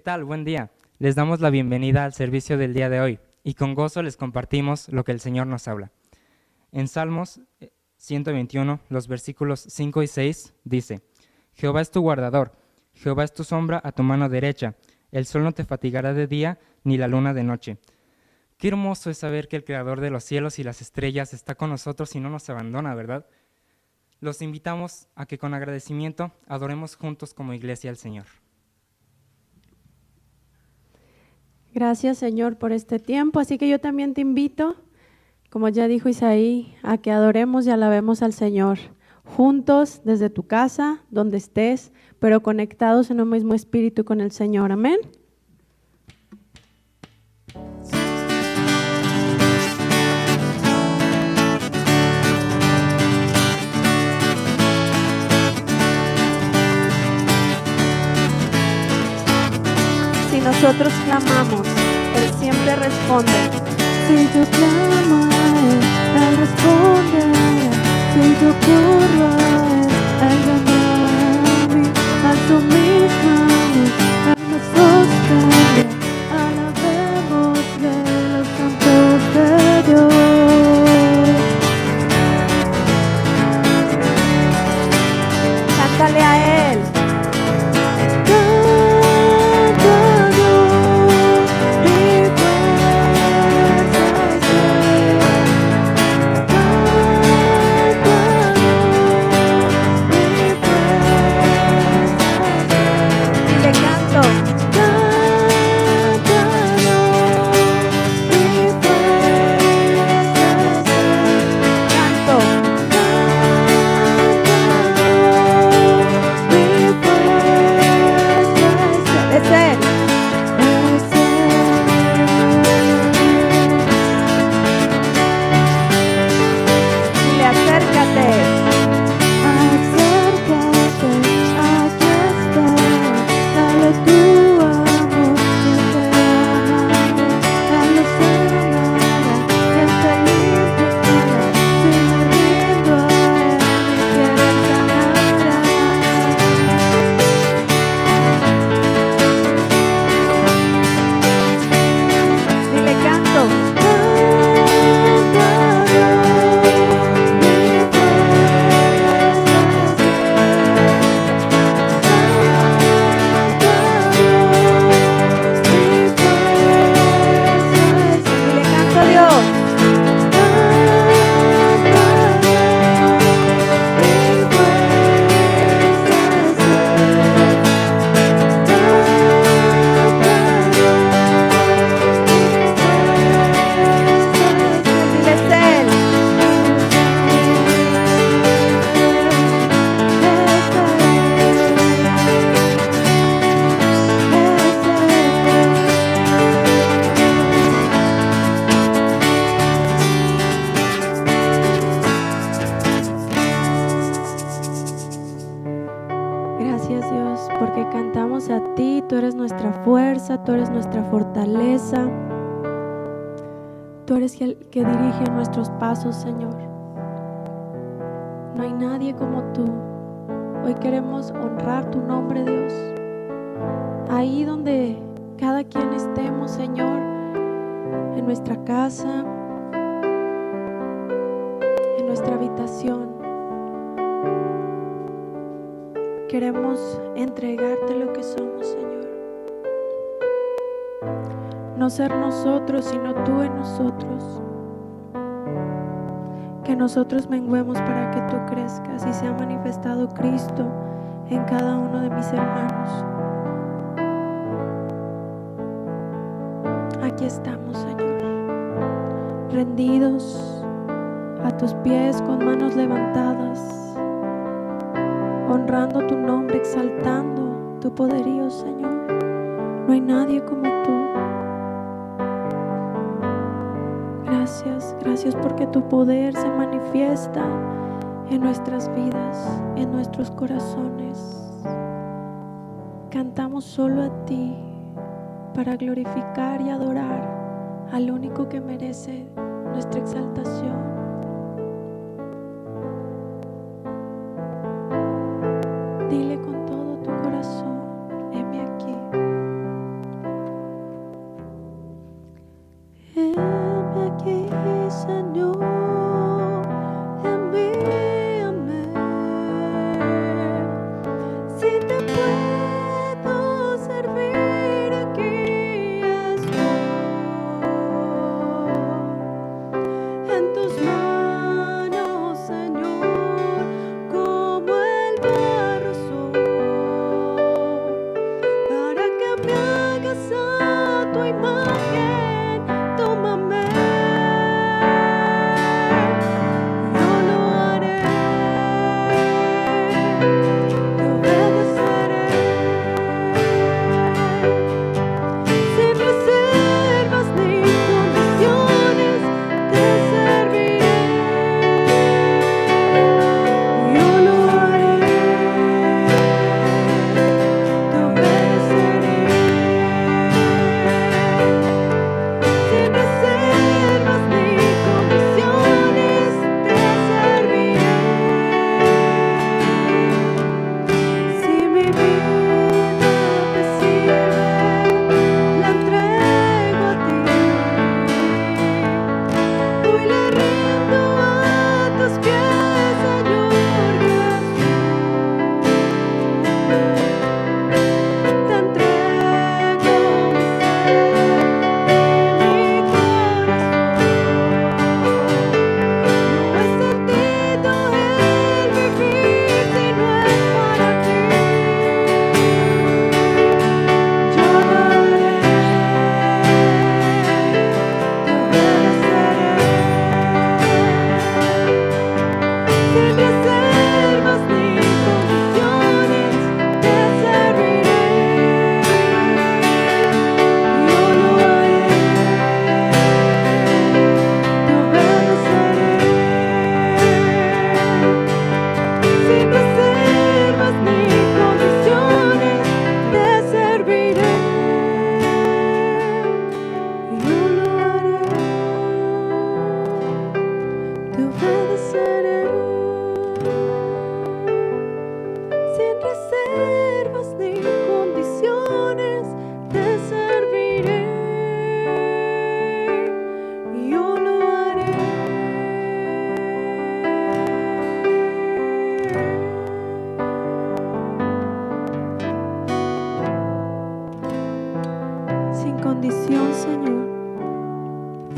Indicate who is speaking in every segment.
Speaker 1: tal? Buen día. Les damos la bienvenida al servicio del día de hoy y con gozo les compartimos lo que el Señor nos habla. En Salmos 121, los versículos 5 y 6 dice: Jehová es tu guardador, Jehová es tu sombra a tu mano derecha, el sol no te fatigará de día ni la luna de noche. Qué hermoso es saber que el Creador de los cielos y las estrellas está con nosotros y no nos abandona, ¿verdad? Los invitamos a que con agradecimiento adoremos juntos como iglesia al Señor.
Speaker 2: Gracias, Señor, por este tiempo. Así que yo también te invito, como ya dijo Isaí, a que adoremos y alabemos al Señor juntos desde tu casa, donde estés, pero conectados en un mismo espíritu con el Señor. Amén. Si nosotros clamamos, Él siempre responde. Si yo clamo a Él, Él responde. Si yo corro a Él, Él vendrá a mí. Alzo mis manos, Él me sostiene. Alabémosle los santos de Dios. Cántale a Él. Tú eres nuestra fortaleza, tú eres el que dirige nuestros pasos, Señor. No hay nadie como tú. Hoy queremos honrar tu nombre, Dios. Ahí donde cada quien estemos, Señor, en nuestra casa, en nuestra habitación, queremos entregarte lo que somos, Señor. No ser nosotros, sino tú en nosotros. Que nosotros menguemos para que tú crezcas y sea manifestado Cristo en cada uno de mis hermanos. Aquí estamos, Señor, rendidos a tus pies con manos levantadas, honrando tu nombre, exaltando tu poderío, Señor. No hay nadie como tú. Gracias porque tu poder se manifiesta en nuestras vidas, en nuestros corazones. Cantamos solo a ti para glorificar y adorar al único que merece nuestra exaltación. Dile con todo tu corazón: heme aquí.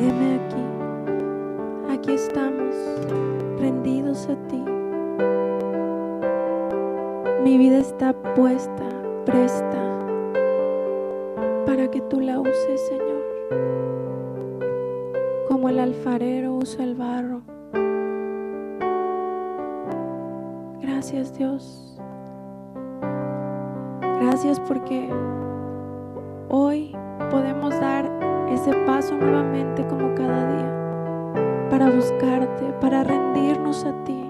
Speaker 2: Heme aquí. Aquí estamos, rendidos a ti. Mi vida está puesta, presta, para que tú la uses, Señor. Como el alfarero usa el barro. Gracias, Dios. Gracias porque hoy podemos dar ese paso nuevamente como cada día para buscarte, para rendirnos a ti,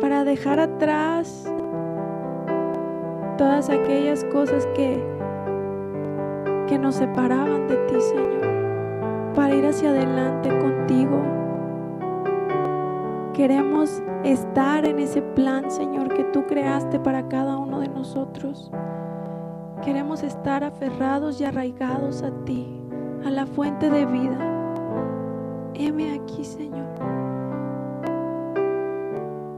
Speaker 2: para dejar atrás todas aquellas cosas que nos separaban de ti, Señor, para ir hacia adelante contigo. Queremos estar en ese plan, Señor, que tú creaste para cada uno de nosotros. Queremos estar aferrados y arraigados a ti, a la fuente de vida. Heme aquí, Señor.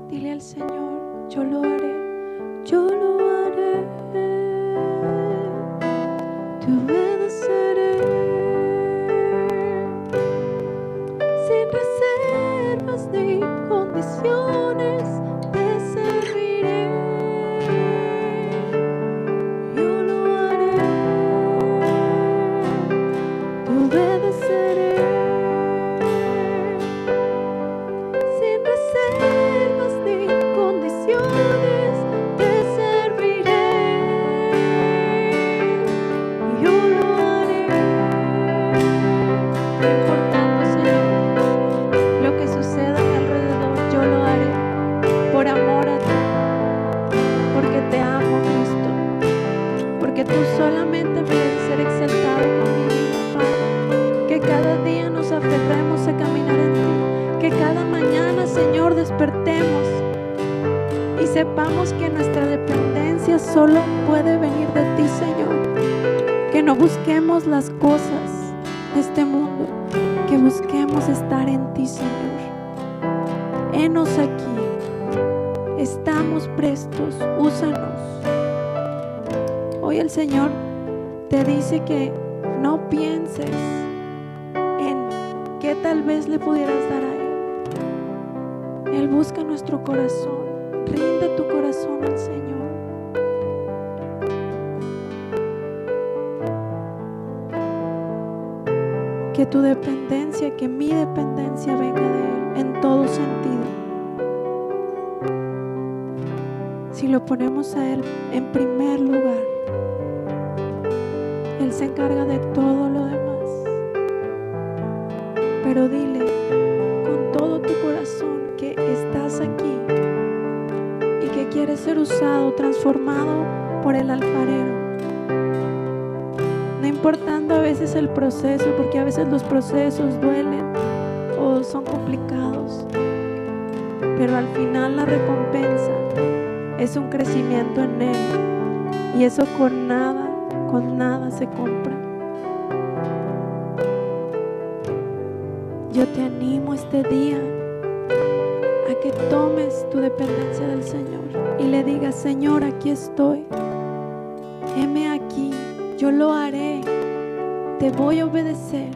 Speaker 2: Dile al Señor, yo lo haré, yo lo haré. Te obedeceré, sin reservas ni condiciones, te serviré. Yo lo haré, te obedeceré, sin reservas ni condiciones, te serviré. Yo lo haré, no importando, Señor, lo que suceda a mi alrededor, yo lo haré por amor a ti, porque te amo, Cristo, porque tú solamente mereces ser exaltado con mi vida, Padre. Que cada día nos aferremos a caminar en ti, que cada mañana, Señor, despertemos y sepamos que nuestra dependencia solo puede venir de ti, Señor. Que no busquemos las cosas de este mundo, que busquemos estar en ti, Señor. Henos aquí, estamos prestos, úsanos. Hoy el Señor te dice que no pienses en qué tal vez le pudieras dar a Él. Él busca nuestro corazón. Rinde tu corazón al Señor. Que tu dependencia, que mi dependencia venga de Él en todo sentido. Si lo ponemos a Él en primer lugar, Él se encarga de todo lo demás. Pero dile con todo tu corazón que estás aquí y que quieres ser usado, transformado por el alfarero. No importando a veces el proceso, porque a veces los procesos duelen o son complicados, pero al final la recompensa es un crecimiento en Él, y eso con nada se compra. Yo te animo este día a que tomes tu dependencia del Señor y le digas: Señor, aquí estoy, heme aquí. Yo lo haré, te voy a obedecer,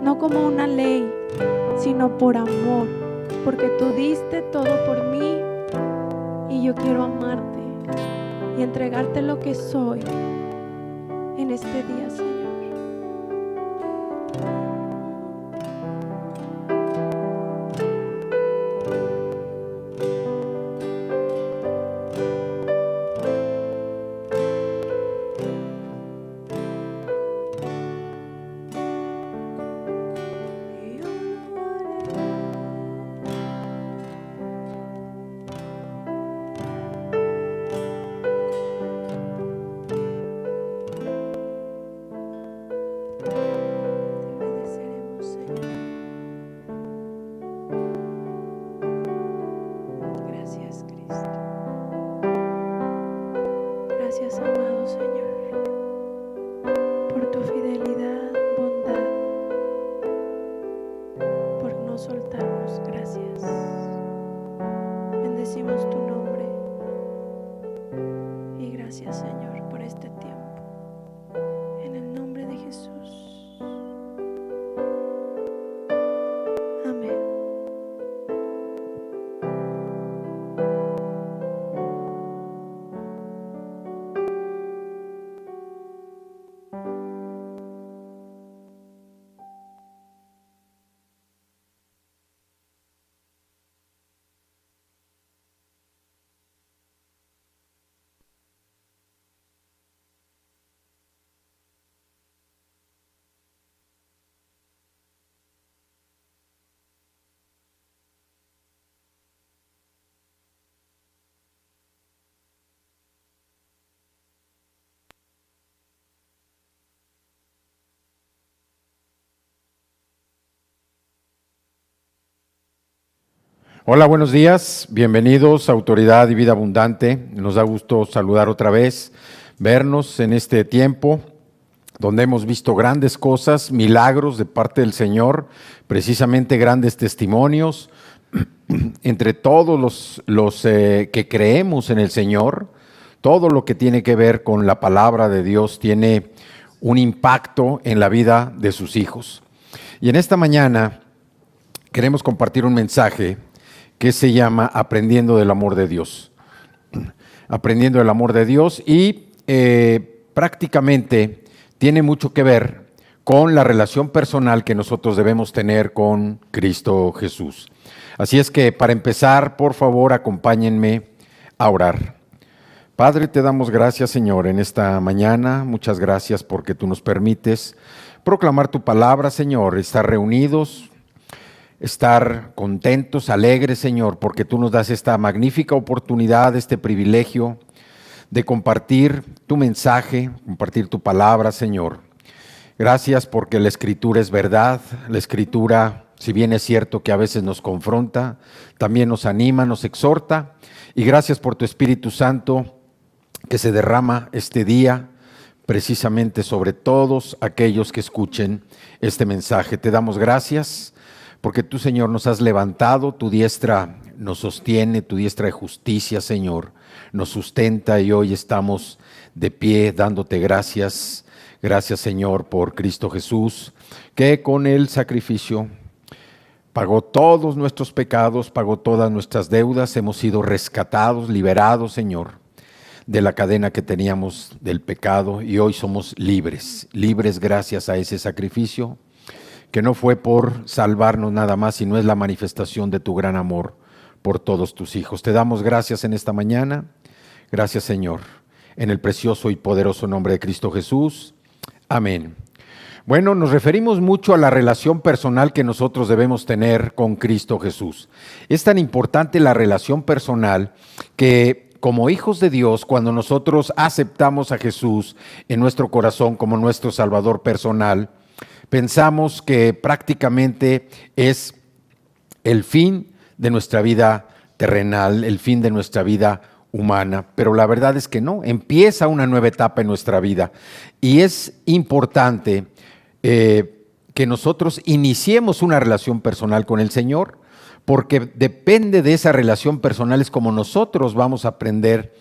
Speaker 2: no como una ley, sino por amor, porque tú diste todo por mí y yo quiero amarte y entregarte lo que soy en este día, Señor. Gracias, amado Señor, por tu fidelidad, bondad, por no soltarnos. Gracias. Bendecimos tu nombre y gracias, Señor, por este tiempo. En el nombre de
Speaker 3: Hola, buenos días, bienvenidos a Autoridad y Vida Abundante. Nos da gusto saludar otra vez, vernos en este tiempo donde hemos visto grandes cosas, milagros de parte del Señor, precisamente grandes testimonios. Entre todos los que creemos en el Señor, todo lo que tiene que ver con la palabra de Dios tiene un impacto en la vida de sus hijos. Y en esta mañana queremos compartir un mensaje que se llama Aprendiendo del Amor de Dios. Aprendiendo del Amor de Dios y prácticamente tiene mucho que ver con la relación personal que nosotros debemos tener con Cristo Jesús. Así es que para empezar, por favor, acompáñenme a orar. Padre, te damos gracias, Señor, en esta mañana. Muchas gracias porque tú nos permites proclamar tu palabra, Señor, estar reunidos, estar contentos, alegres, Señor, porque tú nos das esta magnífica oportunidad, este privilegio de compartir tu mensaje, compartir tu palabra, Señor. Gracias porque la Escritura es verdad. La Escritura, si bien es cierto que a veces nos confronta, también nos anima, nos exhorta. Y gracias por tu Espíritu Santo que se derrama este día precisamente sobre todos aquellos que escuchen este mensaje. Te damos gracias porque tú, Señor, nos has levantado, tu diestra nos sostiene, tu diestra de justicia, Señor, nos sustenta y hoy estamos de pie dándote gracias. Gracias, Señor, por Cristo Jesús, que con el sacrificio pagó todos nuestros pecados, pagó todas nuestras deudas, hemos sido rescatados, liberados, Señor, de la cadena que teníamos del pecado y hoy somos libres, libres gracias a ese sacrificio que no fue por salvarnos nada más, sino es la manifestación de tu gran amor por todos tus hijos. Te damos gracias en esta mañana. Gracias, Señor, en el precioso y poderoso nombre de Cristo Jesús. Amén. Bueno, nos referimos mucho a la relación personal que nosotros debemos tener con Cristo Jesús. Es tan importante la relación personal que como hijos de Dios, cuando nosotros aceptamos a Jesús en nuestro corazón como nuestro Salvador personal, pensamos que prácticamente es el fin de nuestra vida terrenal, el fin de nuestra vida humana, pero la verdad es que no, empieza una nueva etapa en nuestra vida y es importante que nosotros iniciemos una relación personal con el Señor, porque depende de esa relación personal es como nosotros vamos a aprender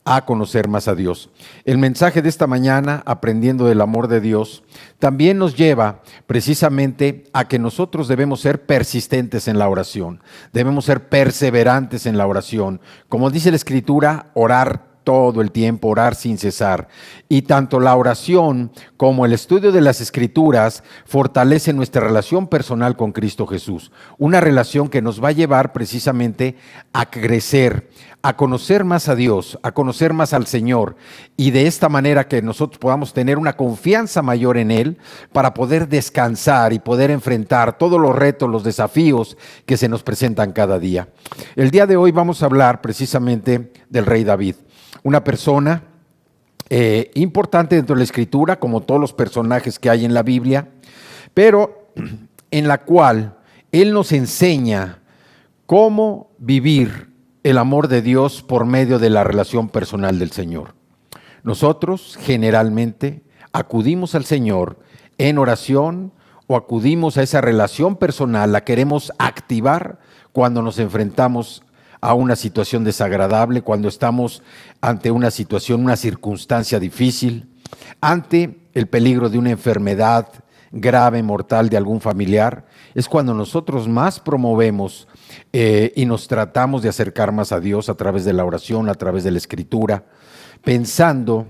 Speaker 3: a conocer más a Dios. El mensaje de esta mañana, Aprendiendo del Amor de Dios, también nos lleva precisamente a que nosotros debemos ser persistentes en la oración, debemos ser perseverantes en la oración. Como dice la Escritura, orar todo el tiempo, orar sin cesar. Y tanto la oración como el estudio de las Escrituras fortalecen nuestra relación personal con Cristo Jesús. Una relación que nos va a llevar precisamente a crecer, a conocer más a Dios, a conocer más al Señor. Y de esta manera que nosotros podamos tener una confianza mayor en Él para poder descansar y poder enfrentar todos los retos, los desafíos que se nos presentan cada día. El día de hoy vamos a hablar precisamente del rey David. Una persona importante dentro de la Escritura, como todos los personajes que hay en la Biblia, pero en la cual Él nos enseña cómo vivir el amor de Dios por medio de la relación personal del Señor. Nosotros generalmente acudimos al Señor en oración o acudimos a esa relación personal, la queremos activar cuando nos enfrentamos a una situación desagradable, cuando estamos ante una situación, una circunstancia difícil, ante el peligro de una enfermedad grave, mortal de algún familiar, es cuando nosotros más promovemos y nos tratamos de acercar más a Dios a través de la oración, a través de la Escritura, pensando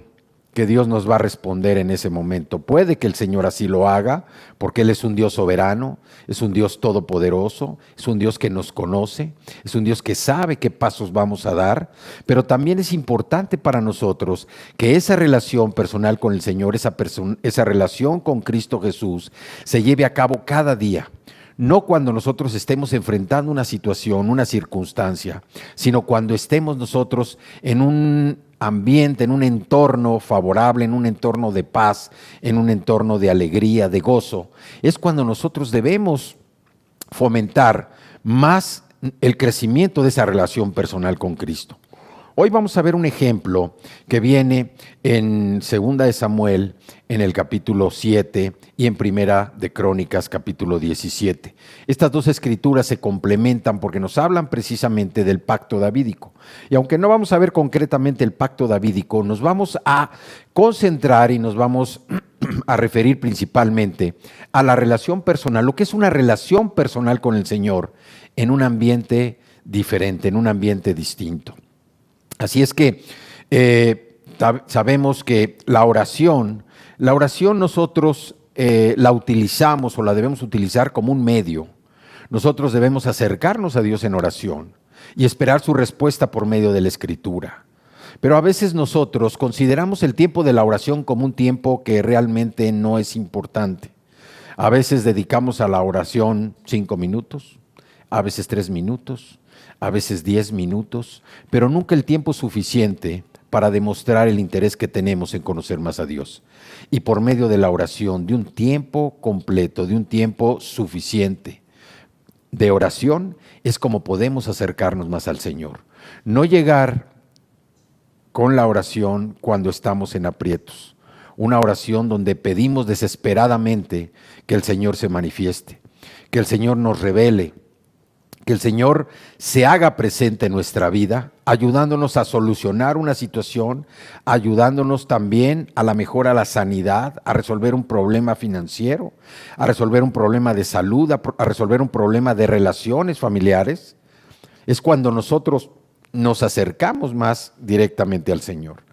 Speaker 3: que Dios nos va a responder en ese momento. Puede que el Señor así lo haga, porque Él es un Dios soberano, es un Dios todopoderoso, es un Dios que nos conoce, es un Dios que sabe qué pasos vamos a dar, pero también es importante para nosotros que esa relación personal con el Señor, esa relación con Cristo Jesús, se lleve a cabo cada día. No cuando nosotros estemos enfrentando una situación, una circunstancia, sino cuando estemos nosotros en un ambiente, en un entorno favorable, en un entorno de paz, en un entorno de alegría, de gozo. Es cuando nosotros debemos fomentar más el crecimiento de esa relación personal con Cristo. Hoy vamos a ver un ejemplo que viene en 2 de Samuel, en el capítulo 7, y en 1 de Crónicas, capítulo 17. Estas dos escrituras se complementan porque nos hablan precisamente del pacto davídico. Y aunque no vamos a ver concretamente el pacto davídico, nos vamos a concentrar y nos vamos a referir principalmente a la relación personal, lo que es una relación personal con el Señor en un ambiente diferente, en un ambiente distinto. Así es que sabemos que la oración nosotros la utilizamos o la debemos utilizar como un medio. Nosotros debemos acercarnos a Dios en oración y esperar su respuesta por medio de la Escritura. Pero a veces nosotros consideramos el tiempo de la oración como un tiempo que realmente no es importante. A veces dedicamos a la oración 5 minutos, a veces 3 minutos, a veces 10 minutos, pero nunca el tiempo suficiente para demostrar el interés que tenemos en conocer más a Dios. Y por medio de la oración, de un tiempo completo, de un tiempo suficiente de oración, es como podemos acercarnos más al Señor. No llegar con la oración cuando estamos en aprietos. Una oración donde pedimos desesperadamente que el Señor se manifieste, que el Señor nos revele, que el Señor se haga presente en nuestra vida, ayudándonos a solucionar una situación, ayudándonos también a la mejora, a la sanidad, a resolver un problema financiero, a resolver un problema de salud, a resolver un problema de relaciones familiares. Es cuando nosotros nos acercamos más directamente al Señor.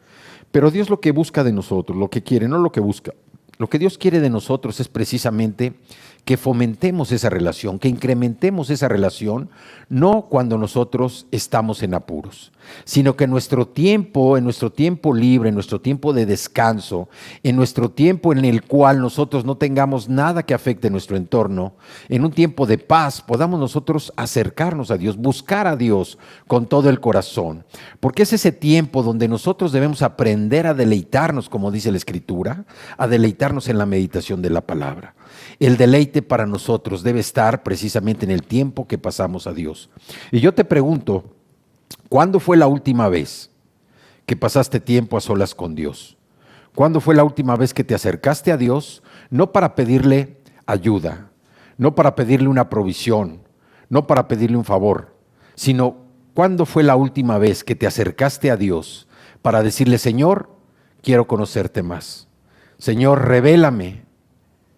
Speaker 3: Pero Dios lo que busca de nosotros, lo que quiere, no lo que busca. Lo que Dios quiere de nosotros es precisamente que fomentemos esa relación, que incrementemos esa relación, no cuando nosotros estamos en apuros, sino que en nuestro tiempo libre, en nuestro tiempo de descanso, en nuestro tiempo en el cual nosotros no tengamos nada que afecte nuestro entorno, en un tiempo de paz, podamos nosotros acercarnos a Dios, buscar a Dios con todo el corazón, porque es ese tiempo donde nosotros debemos aprender a deleitarnos, como dice la Escritura, a deleitarnos en la meditación de la palabra. El deleite para nosotros debe estar precisamente en el tiempo que pasamos a Dios. Y yo te pregunto, ¿cuándo fue la última vez que pasaste tiempo a solas con Dios? ¿Cuándo fue la última vez que te acercaste a Dios? No para pedirle ayuda, no para pedirle una provisión, no para pedirle un favor, sino ¿cuándo fue la última vez que te acercaste a Dios para decirle, Señor, quiero conocerte más? Señor, revélame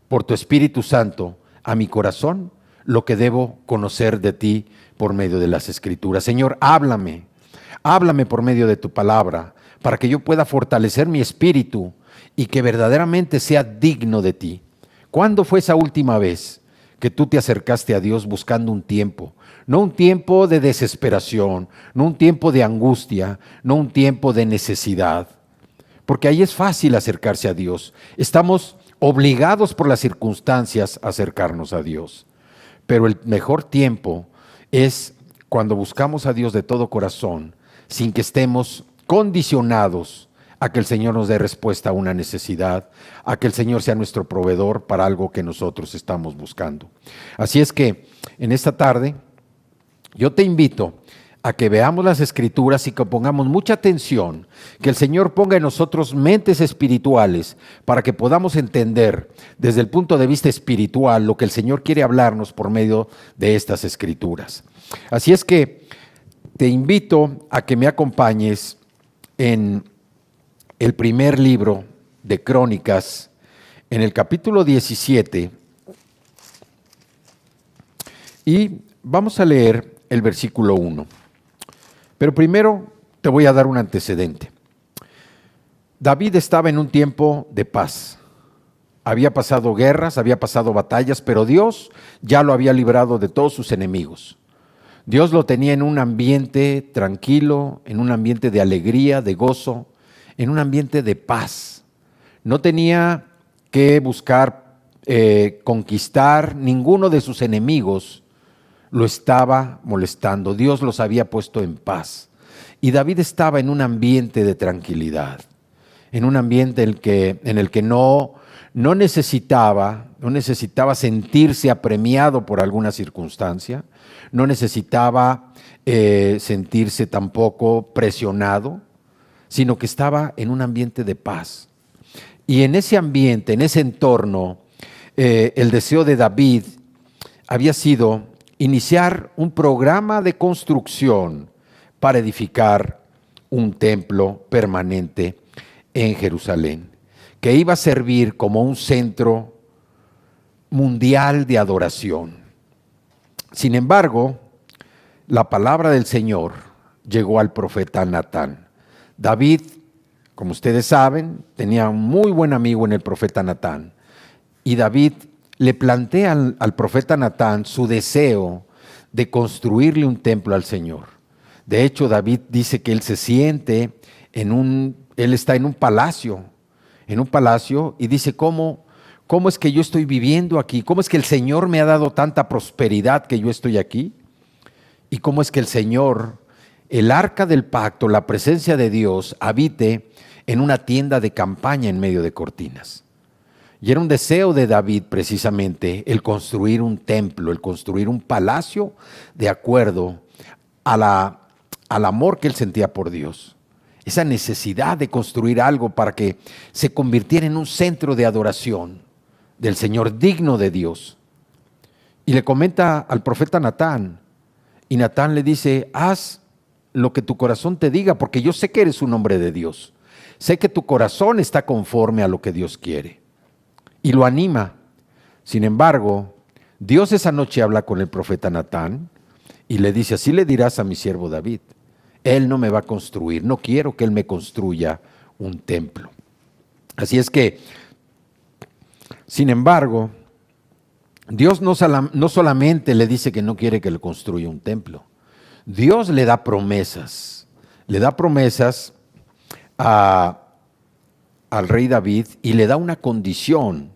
Speaker 3: por tu Espíritu Santo a mi corazón lo que debo conocer de ti por medio de las Escrituras. Señor, háblame por medio de tu palabra para que yo pueda fortalecer mi espíritu y que verdaderamente sea digno de ti. ¿Cuándo fue esa última vez que tú te acercaste a Dios buscando un tiempo? No un tiempo de desesperación, no un tiempo de angustia, no un tiempo de necesidad. Porque ahí es fácil acercarse a Dios. Estamos obligados por las circunstancias a acercarnos a Dios. Pero el mejor tiempo es cuando buscamos a Dios de todo corazón, sin que estemos condicionados a que el Señor nos dé respuesta a una necesidad, a que el Señor sea nuestro proveedor para algo que nosotros estamos buscando. Así es que en esta tarde yo te invito a que veamos las Escrituras y que pongamos mucha atención, que el Señor ponga en nosotros mentes espirituales para que podamos entender desde el punto de vista espiritual lo que el Señor quiere hablarnos por medio de estas Escrituras. Así es que te invito a que me acompañes en el primer libro de Crónicas, en el capítulo 17, y vamos a leer el versículo 1. Pero primero te voy a dar un antecedente. David estaba en un tiempo de paz. Había pasado guerras, había pasado batallas, pero Dios ya lo había librado de todos sus enemigos. Dios lo tenía en un ambiente tranquilo, en un ambiente de alegría, de gozo, en un ambiente de paz. No tenía que buscar conquistar, ninguno de sus enemigos lo estaba molestando. Dios los había puesto en paz. Y David estaba en un ambiente de tranquilidad, en un ambiente en el que no no necesitaba sentirse apremiado por alguna circunstancia, no necesitaba sentirse tampoco presionado, sino que estaba en un ambiente de paz. Y en ese ambiente, en ese entorno, el deseo de David había sido iniciar un programa de construcción para edificar un templo permanente en Jerusalén, que iba a servir como un centro mundial de adoración. Sin embargo, la palabra del Señor llegó al profeta Natán. David, como ustedes saben, tenía un muy buen amigo en el profeta Natán. Y David le plantea al profeta Natán su deseo de construirle un templo al Señor. De hecho, David dice que él se siente él está en un palacio y dice, ¿cómo es que yo estoy viviendo aquí? ¿Cómo es que el Señor me ha dado tanta prosperidad que yo estoy aquí? ¿Y cómo es que el Señor, el arca del pacto, la presencia de Dios, habite en una tienda de campaña en medio de cortinas? Y era un deseo de David precisamente el construir un templo, el construir un palacio de acuerdo al amor que él sentía por Dios. Esa necesidad de construir algo para que se convirtiera en un centro de adoración del Señor digno de Dios. Y le comenta al profeta Natán, y Natán le dice, haz lo que tu corazón te diga, porque yo sé que eres un hombre de Dios. Sé que tu corazón está conforme a lo que Dios quiere. Y lo anima. Sin embargo, Dios esa noche habla con el profeta Natán y le dice, así le dirás a mi siervo David, él no me va a construir, no quiero que él me construya un templo. Así es que, sin embargo, Dios no solamente le dice que no quiere que le construya un templo, Dios le da promesas al rey David y le da una condición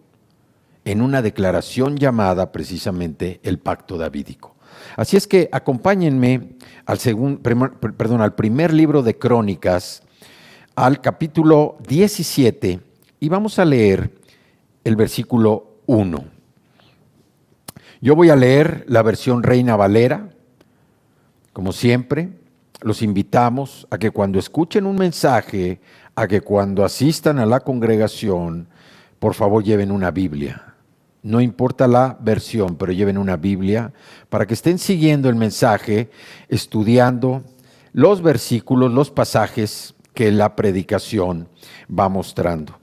Speaker 3: en una declaración llamada precisamente el pacto davídico. Así es que acompáñenme al primer libro de Crónicas, al capítulo 17, y vamos a leer el versículo 1. Yo voy a leer la versión Reina Valera. Como siempre, los invitamos a que cuando escuchen un mensaje, a que cuando asistan a la congregación, por favor lleven una Biblia. No importa la versión, pero lleven una Biblia para que estén siguiendo el mensaje, estudiando los versículos, los pasajes que la predicación va mostrando.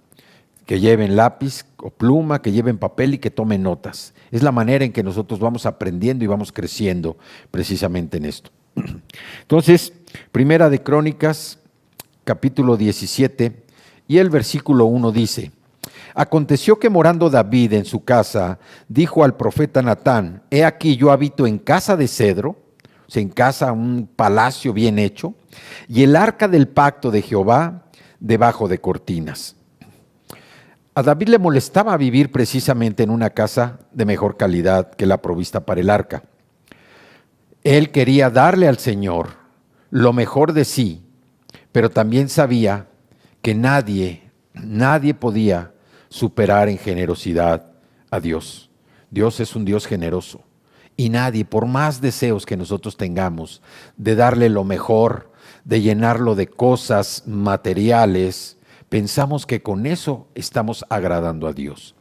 Speaker 3: Que lleven lápiz o pluma, que lleven papel y que tomen notas. Es la manera en que nosotros vamos aprendiendo y vamos creciendo precisamente en esto. Entonces, Primera de Crónicas, capítulo 17, y el versículo 1 dice, aconteció que morando David en su casa, dijo al profeta Natán, he aquí yo habito en casa de cedro, o sea, en casa, un palacio bien hecho, y el arca del pacto de Jehová debajo de cortinas. A David le molestaba vivir precisamente en una casa de mejor calidad que la provista para el arca. Él quería darle al Señor lo mejor de sí, pero también sabía que nadie podía superar en generosidad a Dios. Dios es un Dios generoso y nadie, por más deseos que nosotros tengamos de darle lo mejor, de llenarlo de cosas materiales, pensamos que con eso estamos agradando a Dios.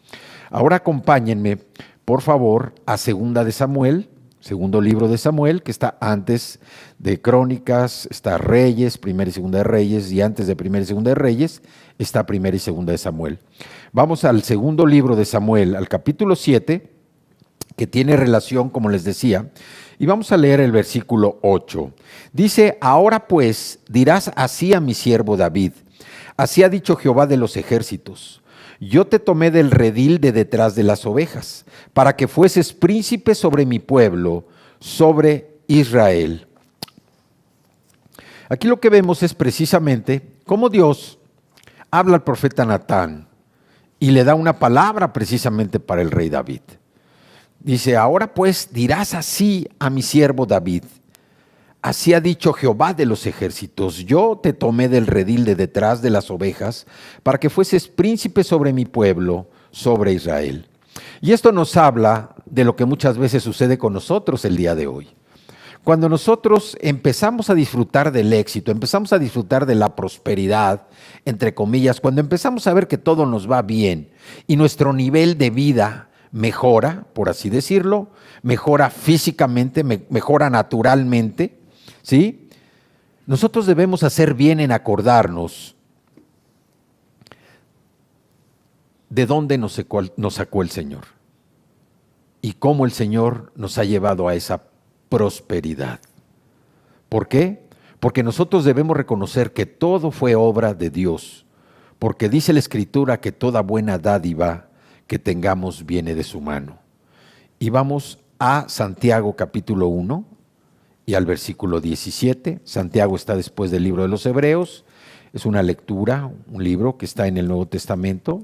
Speaker 3: Ahora acompáñenme, por favor, a Segunda de Samuel, segundo libro de Samuel, que está antes de Crónicas, está Reyes, Primera y Segunda de Reyes, y antes de Primera y Segunda de Reyes está Primera y Segunda de Samuel. Vamos al segundo libro de Samuel, al capítulo 7, que tiene relación, como les decía, y vamos a leer el versículo 8. Dice, ahora pues dirás así a mi siervo David, así ha dicho Jehová de los ejércitos, yo te tomé del redil de detrás de las ovejas, para que fueses príncipe sobre mi pueblo, sobre Israel. Aquí lo que vemos es precisamente cómo Dios habla al profeta Natán y le da una palabra precisamente para el rey David. Dice, ahora pues dirás así a mi siervo David, así ha dicho Jehová de los ejércitos, yo te tomé del redil de detrás de las ovejas para que fueses príncipe sobre mi pueblo, sobre Israel. Y esto nos habla de lo que muchas veces sucede con nosotros el día de hoy. Cuando nosotros empezamos a disfrutar del éxito, empezamos a disfrutar de la prosperidad, entre comillas, cuando empezamos a ver que todo nos va bien y nuestro nivel de vida mejora, por así decirlo, mejora físicamente, mejora naturalmente, ¿sí? Nosotros debemos hacer bien en acordarnos de dónde nos sacó el Señor y cómo el Señor nos ha llevado a esa prosperidad. ¿Por qué? Porque nosotros debemos reconocer que todo fue obra de Dios, porque dice la Escritura que toda buena dádiva que tengamos viene de su mano. Y vamos a Santiago capítulo 1 y al versículo 17. Santiago está después del libro de los Hebreos, es una lectura, un libro que está en el Nuevo Testamento.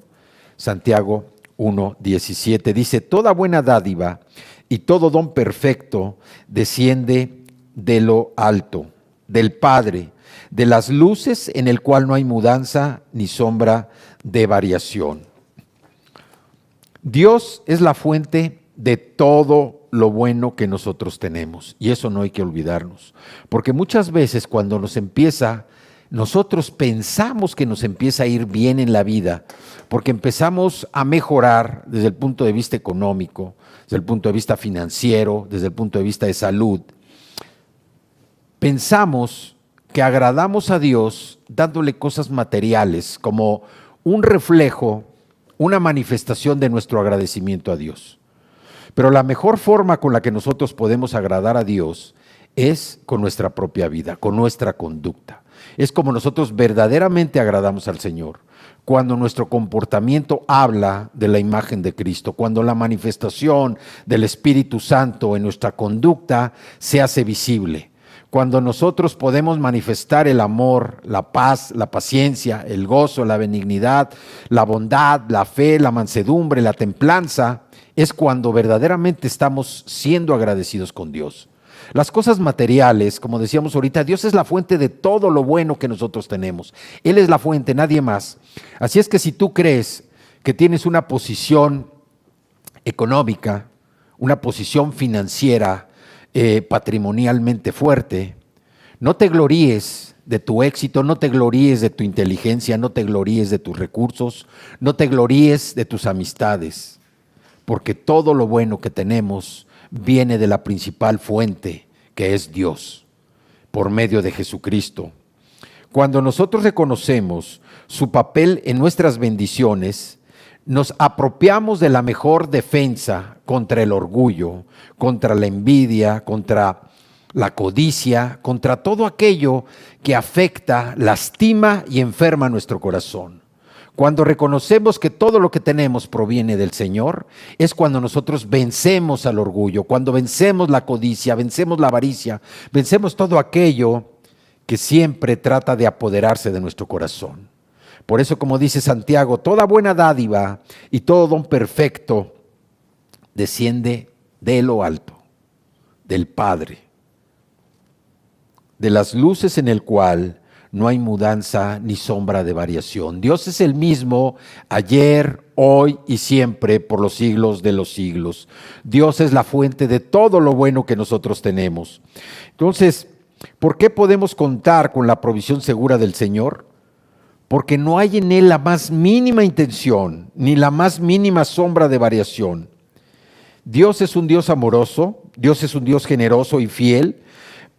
Speaker 3: Santiago 1:17 dice: toda buena dádiva y todo don perfecto desciende de lo alto, del Padre, de las luces, en el cual no hay mudanza ni sombra de variación. Dios es la fuente de todo lo bueno que nosotros tenemos, y eso no hay que olvidarnos, porque muchas veces cuando nosotros pensamos que nos empieza a ir bien en la vida, porque empezamos a mejorar desde el punto de vista económico, desde el punto de vista financiero, desde el punto de vista de salud. Pensamos que agradamos a Dios dándole cosas materiales como un reflejo, una manifestación de nuestro agradecimiento a Dios. Pero la mejor forma con la que nosotros podemos agradar a Dios es con nuestra propia vida, con nuestra conducta. Es como nosotros verdaderamente agradamos al Señor, cuando nuestro comportamiento habla de la imagen de Cristo, cuando la manifestación del Espíritu Santo en nuestra conducta se hace visible, cuando nosotros podemos manifestar el amor, la paz, la paciencia, el gozo, la benignidad, la bondad, la fe, la mansedumbre, la templanza, es cuando verdaderamente estamos siendo agradecidos con Dios. Las cosas materiales, como decíamos ahorita, Dios es la fuente de todo lo bueno que nosotros tenemos. Él es la fuente, nadie más. Así es que si tú crees que tienes una posición económica, una posición financiera, patrimonialmente fuerte, no te gloríes de tu éxito, no te gloríes de tu inteligencia, no te gloríes de tus recursos, no te gloríes de tus amistades, porque todo lo bueno que tenemos viene de la principal fuente, que es Dios, por medio de Jesucristo. Cuando nosotros reconocemos su papel en nuestras bendiciones, nos apropiamos de la mejor defensa contra el orgullo, contra la envidia, contra la codicia, contra todo aquello que afecta, lastima y enferma nuestro corazón. Cuando reconocemos que todo lo que tenemos proviene del Señor, es cuando nosotros vencemos al orgullo, cuando vencemos la codicia, vencemos la avaricia, vencemos todo aquello que siempre trata de apoderarse de nuestro corazón. Por eso, como dice Santiago, toda buena dádiva y todo don perfecto desciende de lo alto, del Padre, de las luces en el cual no hay mudanza ni sombra de variación. Dios es el mismo ayer, hoy y siempre, por los siglos de los siglos. Dios es la fuente de todo lo bueno que nosotros tenemos. Entonces, ¿por qué podemos contar con la provisión segura del Señor? Porque no hay en Él la más mínima intención, ni la más mínima sombra de variación. Dios es un Dios amoroso, Dios es un Dios generoso y fiel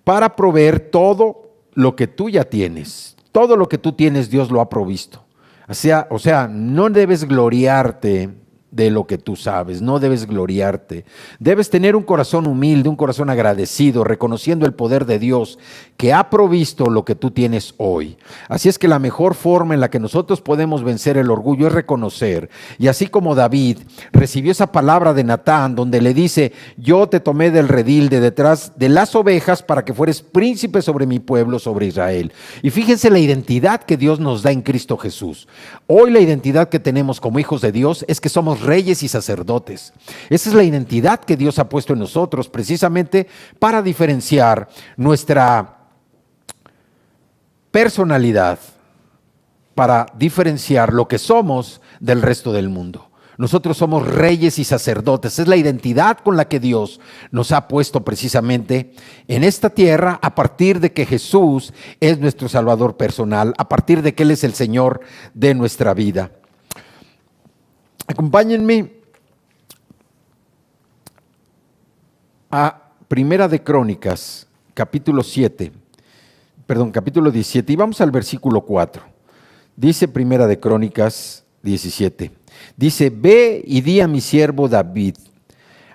Speaker 3: para proveer todo lo que tú ya tienes. Todo lo que tú tienes, Dios lo ha provisto. O sea, no debes gloriarte de lo que tú sabes, no debes gloriarte. Debes tener un corazón humilde, un corazón agradecido, reconociendo el poder de Dios que ha provisto lo que tú tienes hoy. Así es que la mejor forma en la que nosotros podemos vencer el orgullo es reconocer. Y así como David recibió esa palabra de Natán, donde le dice: yo te tomé del redil de detrás de las ovejas para que fueres príncipe sobre mi pueblo, sobre Israel. Y fíjense la identidad que Dios nos da en Cristo Jesús. Hoy la identidad que tenemos como hijos de Dios es que somos reyes y sacerdotes. Esa es la identidad que Dios ha puesto en nosotros, precisamente para diferenciar nuestra personalidad, para diferenciar lo que somos del resto del mundo. Nosotros somos reyes y sacerdotes. Es la identidad con la que Dios nos ha puesto precisamente en esta tierra a partir de que Jesús es nuestro Salvador personal, a partir de que Él es el Señor de nuestra vida. Acompáñenme a Primera de Crónicas, capítulo 17, y vamos al versículo 4. Dice Primera de Crónicas 17, dice: ve y di a mi siervo David,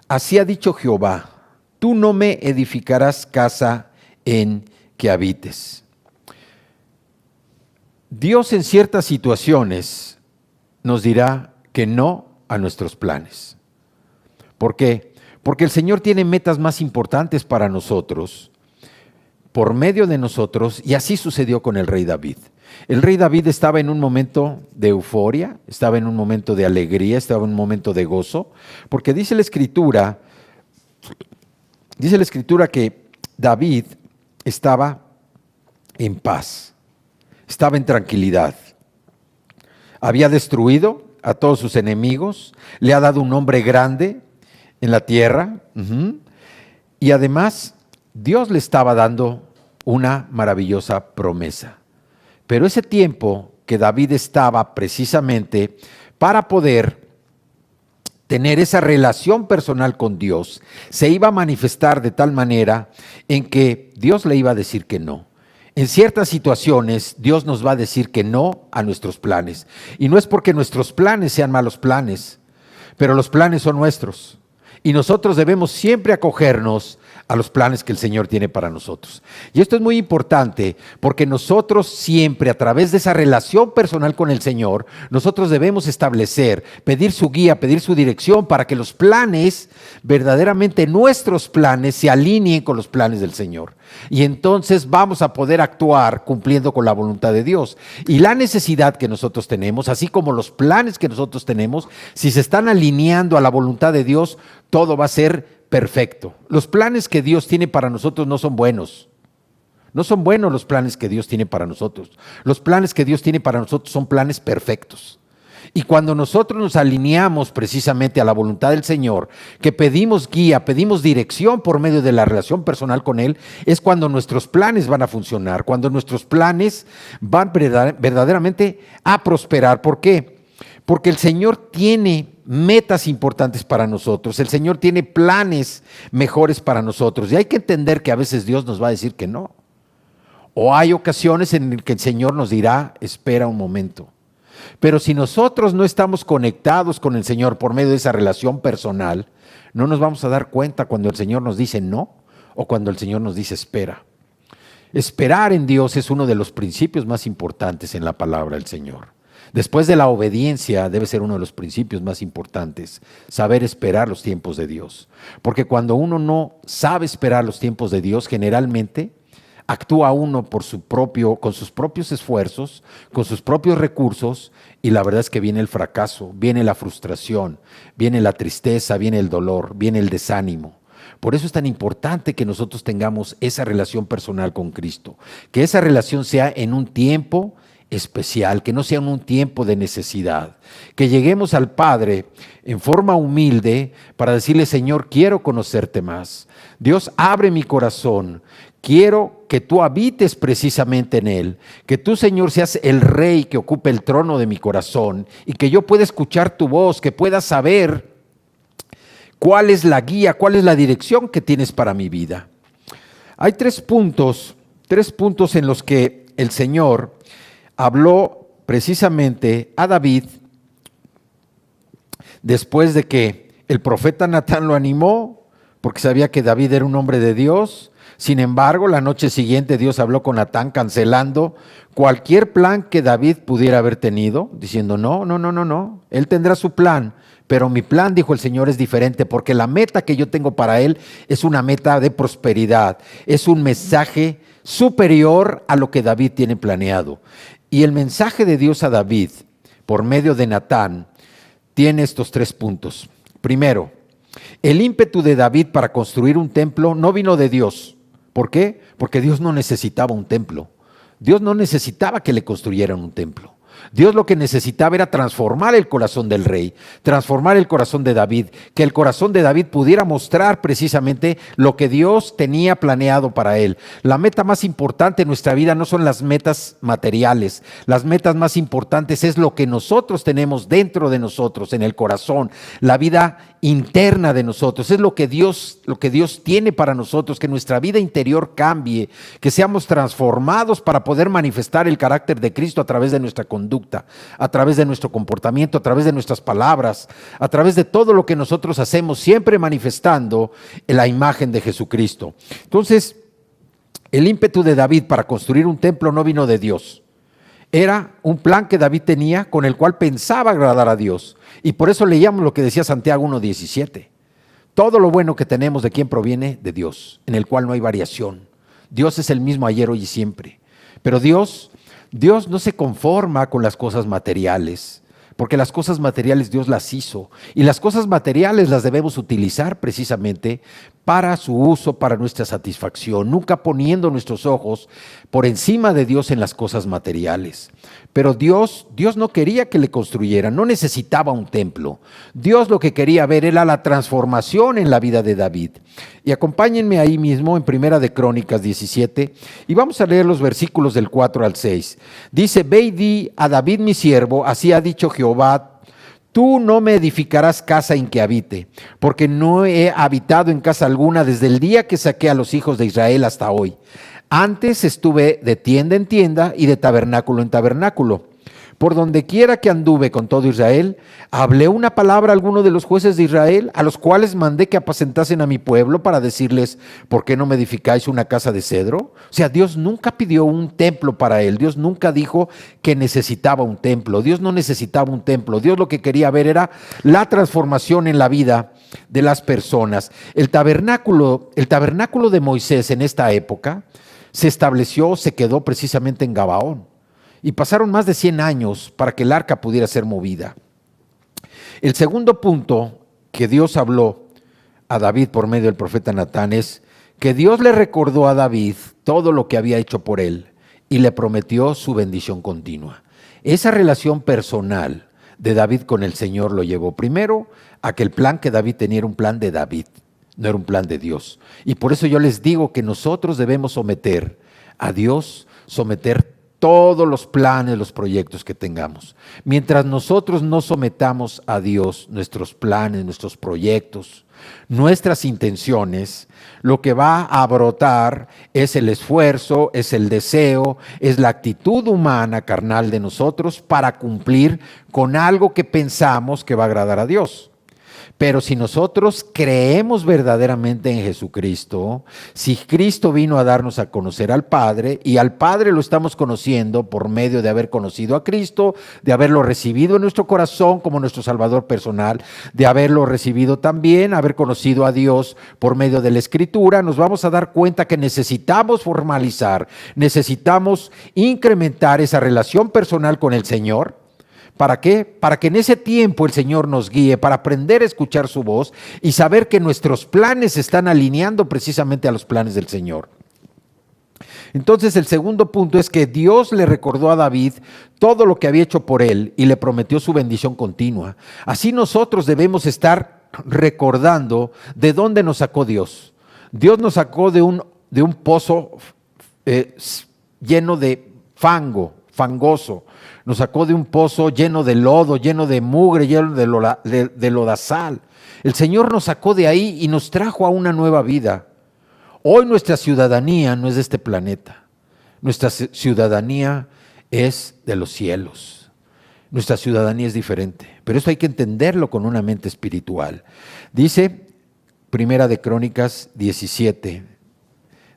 Speaker 3: así ha dicho Jehová, tú no me edificarás casa en que habites. Dios en ciertas situaciones nos dirá que no a nuestros planes. ¿Por qué? Porque el Señor tiene metas más importantes para nosotros, por medio de nosotros, y así sucedió con el rey David. El rey David estaba en un momento de euforia, estaba en un momento de alegría, estaba en un momento de gozo, porque dice la Escritura que David estaba en paz, estaba en tranquilidad. Había destruido a todos sus enemigos, le ha dado un nombre grande en la tierra, y además Dios le estaba dando una maravillosa promesa. Pero ese tiempo que David estaba precisamente para poder tener esa relación personal con Dios, se iba a manifestar de tal manera en que Dios le iba a decir que no. En ciertas situaciones Dios nos va a decir que no a nuestros planes. Y no es porque nuestros planes sean malos planes, pero los planes son nuestros. Y nosotros debemos siempre acogernos a los planes que el Señor tiene para nosotros. Y esto es muy importante porque nosotros siempre, a través de esa relación personal con el Señor, nosotros debemos establecer, pedir su guía, pedir su dirección para que los planes, verdaderamente nuestros planes, se alineen con los planes del Señor. Y entonces vamos a poder actuar cumpliendo con la voluntad de Dios. Y la necesidad que nosotros tenemos, así como los planes que nosotros tenemos, si se están alineando a la voluntad de Dios, todo va a ser perfecto. Los planes que Dios tiene para nosotros no son buenos. No son buenos los planes que Dios tiene para nosotros. Los planes que Dios tiene para nosotros son planes perfectos. Y cuando nosotros nos alineamos precisamente a la voluntad del Señor, que pedimos guía, pedimos dirección por medio de la relación personal con Él, es cuando nuestros planes van a funcionar, cuando nuestros planes van verdaderamente a prosperar. ¿Por qué? Porque el Señor tiene metas importantes para nosotros, el Señor tiene planes mejores para nosotros, y hay que entender que a veces Dios nos va a decir que no. O hay ocasiones en las que el Señor nos dirá, espera un momento. Pero si nosotros no estamos conectados con el Señor por medio de esa relación personal, no nos vamos a dar cuenta cuando el Señor nos dice no o cuando el Señor nos dice espera. Esperar en Dios es uno de los principios más importantes en la palabra del Señor. Después de la obediencia debe ser uno de los principios más importantes, saber esperar los tiempos de Dios. Porque cuando uno no sabe esperar los tiempos de Dios, generalmente actúa uno con sus propios esfuerzos, con sus propios recursos, y la verdad es que viene el fracaso, viene la frustración, viene la tristeza, viene el dolor, viene el desánimo. Por eso es tan importante que nosotros tengamos esa relación personal con Cristo, que esa relación sea en un tiempo especial, que no sea en un tiempo de necesidad, que lleguemos al Padre en forma humilde para decirle: Señor, quiero conocerte más. Dios, abre mi corazón. Quiero que tú habites precisamente en él, que tú, Señor, seas el Rey que ocupe el trono de mi corazón y que yo pueda escuchar tu voz, que pueda saber cuál es la guía, cuál es la dirección que tienes para mi vida. Hay tres puntos en los que el Señor habló precisamente a David después de que el profeta Natán lo animó, porque sabía que David era un hombre de Dios. Sin embargo, la noche siguiente Dios habló con Natán cancelando cualquier plan que David pudiera haber tenido, diciendo: no, él tendrá su plan, pero mi plan, dijo el Señor, es diferente, porque la meta que yo tengo para él es una meta de prosperidad, es un mensaje superior a lo que David tiene planeado. Y el mensaje de Dios a David, por medio de Natán, tiene estos tres puntos. Primero, el ímpetu de David para construir un templo no vino de Dios. ¿Por qué? Porque Dios no necesitaba un templo. Dios no necesitaba que le construyeran un templo. Dios lo que necesitaba era transformar el corazón del rey, transformar el corazón de David, que el corazón de David pudiera mostrar precisamente lo que Dios tenía planeado para él. La meta más importante en nuestra vida no son las metas materiales, las metas más importantes es lo que nosotros tenemos dentro de nosotros, en el corazón, la vida interna de nosotros, es lo que Dios tiene para nosotros, que nuestra vida interior cambie, que seamos transformados para poder manifestar el carácter de Cristo a través de nuestra conducta, a través de nuestro comportamiento, a través de nuestras palabras, a través de todo lo que nosotros hacemos, siempre manifestando la imagen de Jesucristo. Entonces, el ímpetu de David para construir un templo no vino de Dios. Era un plan que David tenía con el cual pensaba agradar a Dios. Y por eso leíamos lo que decía Santiago 1:17. Todo lo bueno que tenemos, ¿de quién proviene? De Dios, en el cual no hay variación. Dios es el mismo ayer, hoy y siempre. Pero Dios no se conforma con las cosas materiales, porque las cosas materiales Dios las hizo. Y las cosas materiales las debemos utilizar precisamente para su uso, para nuestra satisfacción, nunca poniendo nuestros ojos por encima de Dios en las cosas materiales. Pero Dios no quería que le construyeran, no necesitaba un templo. Dios lo que quería ver era la transformación en la vida de David. Y acompáñenme ahí mismo en Primera de Crónicas 17 y vamos a leer los versículos del 4 al 6. Dice: ve y di a David mi siervo, así ha dicho Jehová, tú no me edificarás casa en que habite, porque no he habitado en casa alguna desde el día que saqué a los hijos de Israel hasta hoy. Antes estuve de tienda en tienda y de tabernáculo en tabernáculo. Por donde quiera que anduve con todo Israel, hablé una palabra a alguno de los jueces de Israel, a los cuales mandé que apacentasen a mi pueblo para decirles: ¿por qué no me edificáis una casa de cedro? O sea, Dios nunca pidió un templo para él. Dios nunca dijo que necesitaba un templo. Dios no necesitaba un templo. Dios lo que quería ver era la transformación en la vida de las personas. El tabernáculo de Moisés en esta época se estableció, se quedó precisamente en Gabaón. Y pasaron más de 100 años para que el arca pudiera ser movida. El segundo punto que Dios habló a David por medio del profeta Natán es que Dios le recordó a David todo lo que había hecho por él y le prometió su bendición continua. Esa relación personal de David con el Señor lo llevó primero a que el plan que David tenía era un plan de David, no era un plan de Dios. Y por eso yo les digo que nosotros debemos someter a Dios, someter todos los planes, los proyectos que tengamos. Mientras nosotros no sometamos a Dios nuestros planes, nuestros proyectos, nuestras intenciones, lo que va a brotar es el esfuerzo, es el deseo, es la actitud humana, carnal de nosotros para cumplir con algo que pensamos que va a agradar a Dios. Pero si nosotros creemos verdaderamente en Jesucristo, si Cristo vino a darnos a conocer al Padre, y al Padre lo estamos conociendo por medio de haber conocido a Cristo, de haberlo recibido en nuestro corazón como nuestro Salvador personal, de haberlo recibido también, haber conocido a Dios por medio de la Escritura, nos vamos a dar cuenta que necesitamos formalizar, necesitamos incrementar esa relación personal con el Señor. ¿Para qué? Para que en ese tiempo el Señor nos guíe, para aprender a escuchar su voz y saber que nuestros planes se están alineando precisamente a los planes del Señor. Entonces el segundo punto es que Dios le recordó a David todo lo que había hecho por él y le prometió su bendición continua. Así nosotros debemos estar recordando de dónde nos sacó Dios. Dios nos sacó de un pozo lleno de fangoso. Nos sacó de un pozo lleno de lodo, lleno de mugre, lleno de lodazal. El Señor nos sacó de ahí y nos trajo a una nueva vida. Hoy nuestra ciudadanía no es de este planeta. Nuestra ciudadanía es de los cielos. Nuestra ciudadanía es diferente. Pero eso hay que entenderlo con una mente espiritual. Dice Primera de Crónicas 17,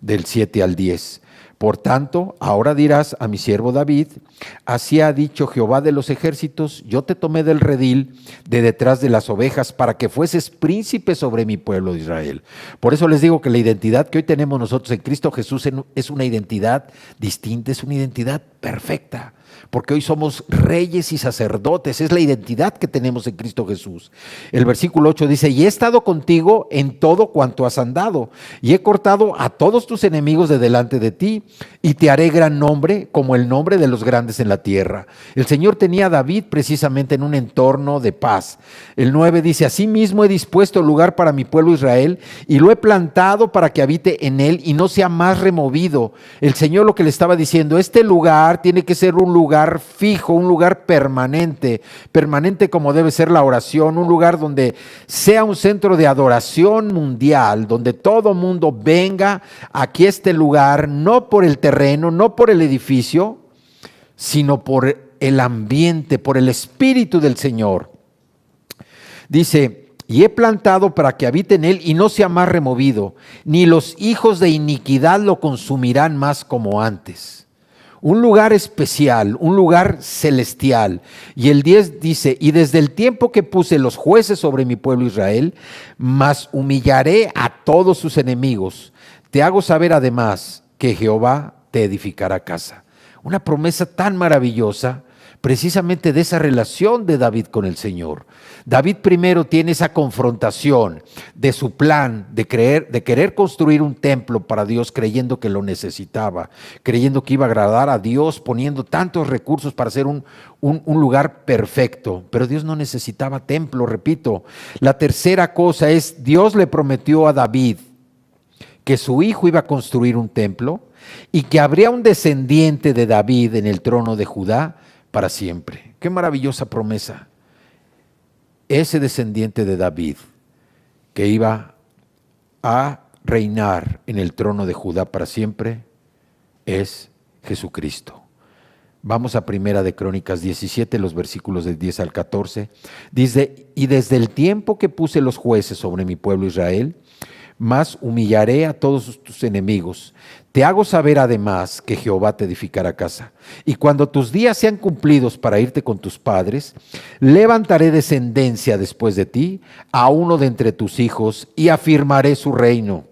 Speaker 3: del 7 al 10. Por tanto, ahora dirás a mi siervo David: así ha dicho Jehová de los ejércitos, yo te tomé del redil de detrás de las ovejas para que fueses príncipe sobre mi pueblo de Israel. Por eso les digo que la identidad que hoy tenemos nosotros en Cristo Jesús es una identidad distinta, es una identidad perfecta. Porque hoy somos reyes y sacerdotes, es la identidad que tenemos en Cristo Jesús. El versículo 8 dice: y he estado contigo en todo cuanto has andado, y he cortado a todos tus enemigos de delante de ti, y te haré gran nombre como el nombre de los grandes en la tierra. El Señor tenía a David precisamente en un entorno de paz. El 9 dice, asimismo he dispuesto lugar para mi pueblo Israel y lo he plantado para que habite en él y no sea más removido. El Señor lo que le estaba diciendo, este lugar tiene que ser un lugar fijo, un lugar permanente, permanente como debe ser la oración, un lugar donde sea un centro de adoración mundial, donde todo mundo venga aquí a este lugar, no por el terreno, no por el edificio, sino por el ambiente, por el Espíritu del Señor. Dice, y he plantado para que habite en él y no sea más removido, ni los hijos de iniquidad lo consumirán más como antes. Un lugar especial, un lugar celestial. Y el 10 dice, y desde el tiempo que puse los jueces sobre mi pueblo Israel, mas humillaré a todos sus enemigos. Te hago saber además que Jehová te edificará casa. Una promesa tan maravillosa, precisamente de esa relación de David con el Señor. David primero tiene esa confrontación de su plan de querer construir un templo para Dios, creyendo que lo necesitaba, creyendo que iba a agradar a Dios, poniendo tantos recursos para hacer un lugar perfecto. Pero Dios no necesitaba templo, repito. La tercera cosa es, Dios le prometió a David que su hijo iba a construir un templo y que habría un descendiente de David en el trono de Judá para siempre. Qué maravillosa promesa. Ese descendiente de David que iba a reinar en el trono de Judá para siempre es Jesucristo. Vamos a Primera de Crónicas 17, los versículos del 10 al 14. Dice, y desde el tiempo que puse los jueces sobre mi pueblo Israel, mas humillaré a todos tus enemigos. Te hago saber además que Jehová te edificará casa. Y cuando tus días sean cumplidos para irte con tus padres, levantaré descendencia después de ti a uno de entre tus hijos y afirmaré su reino.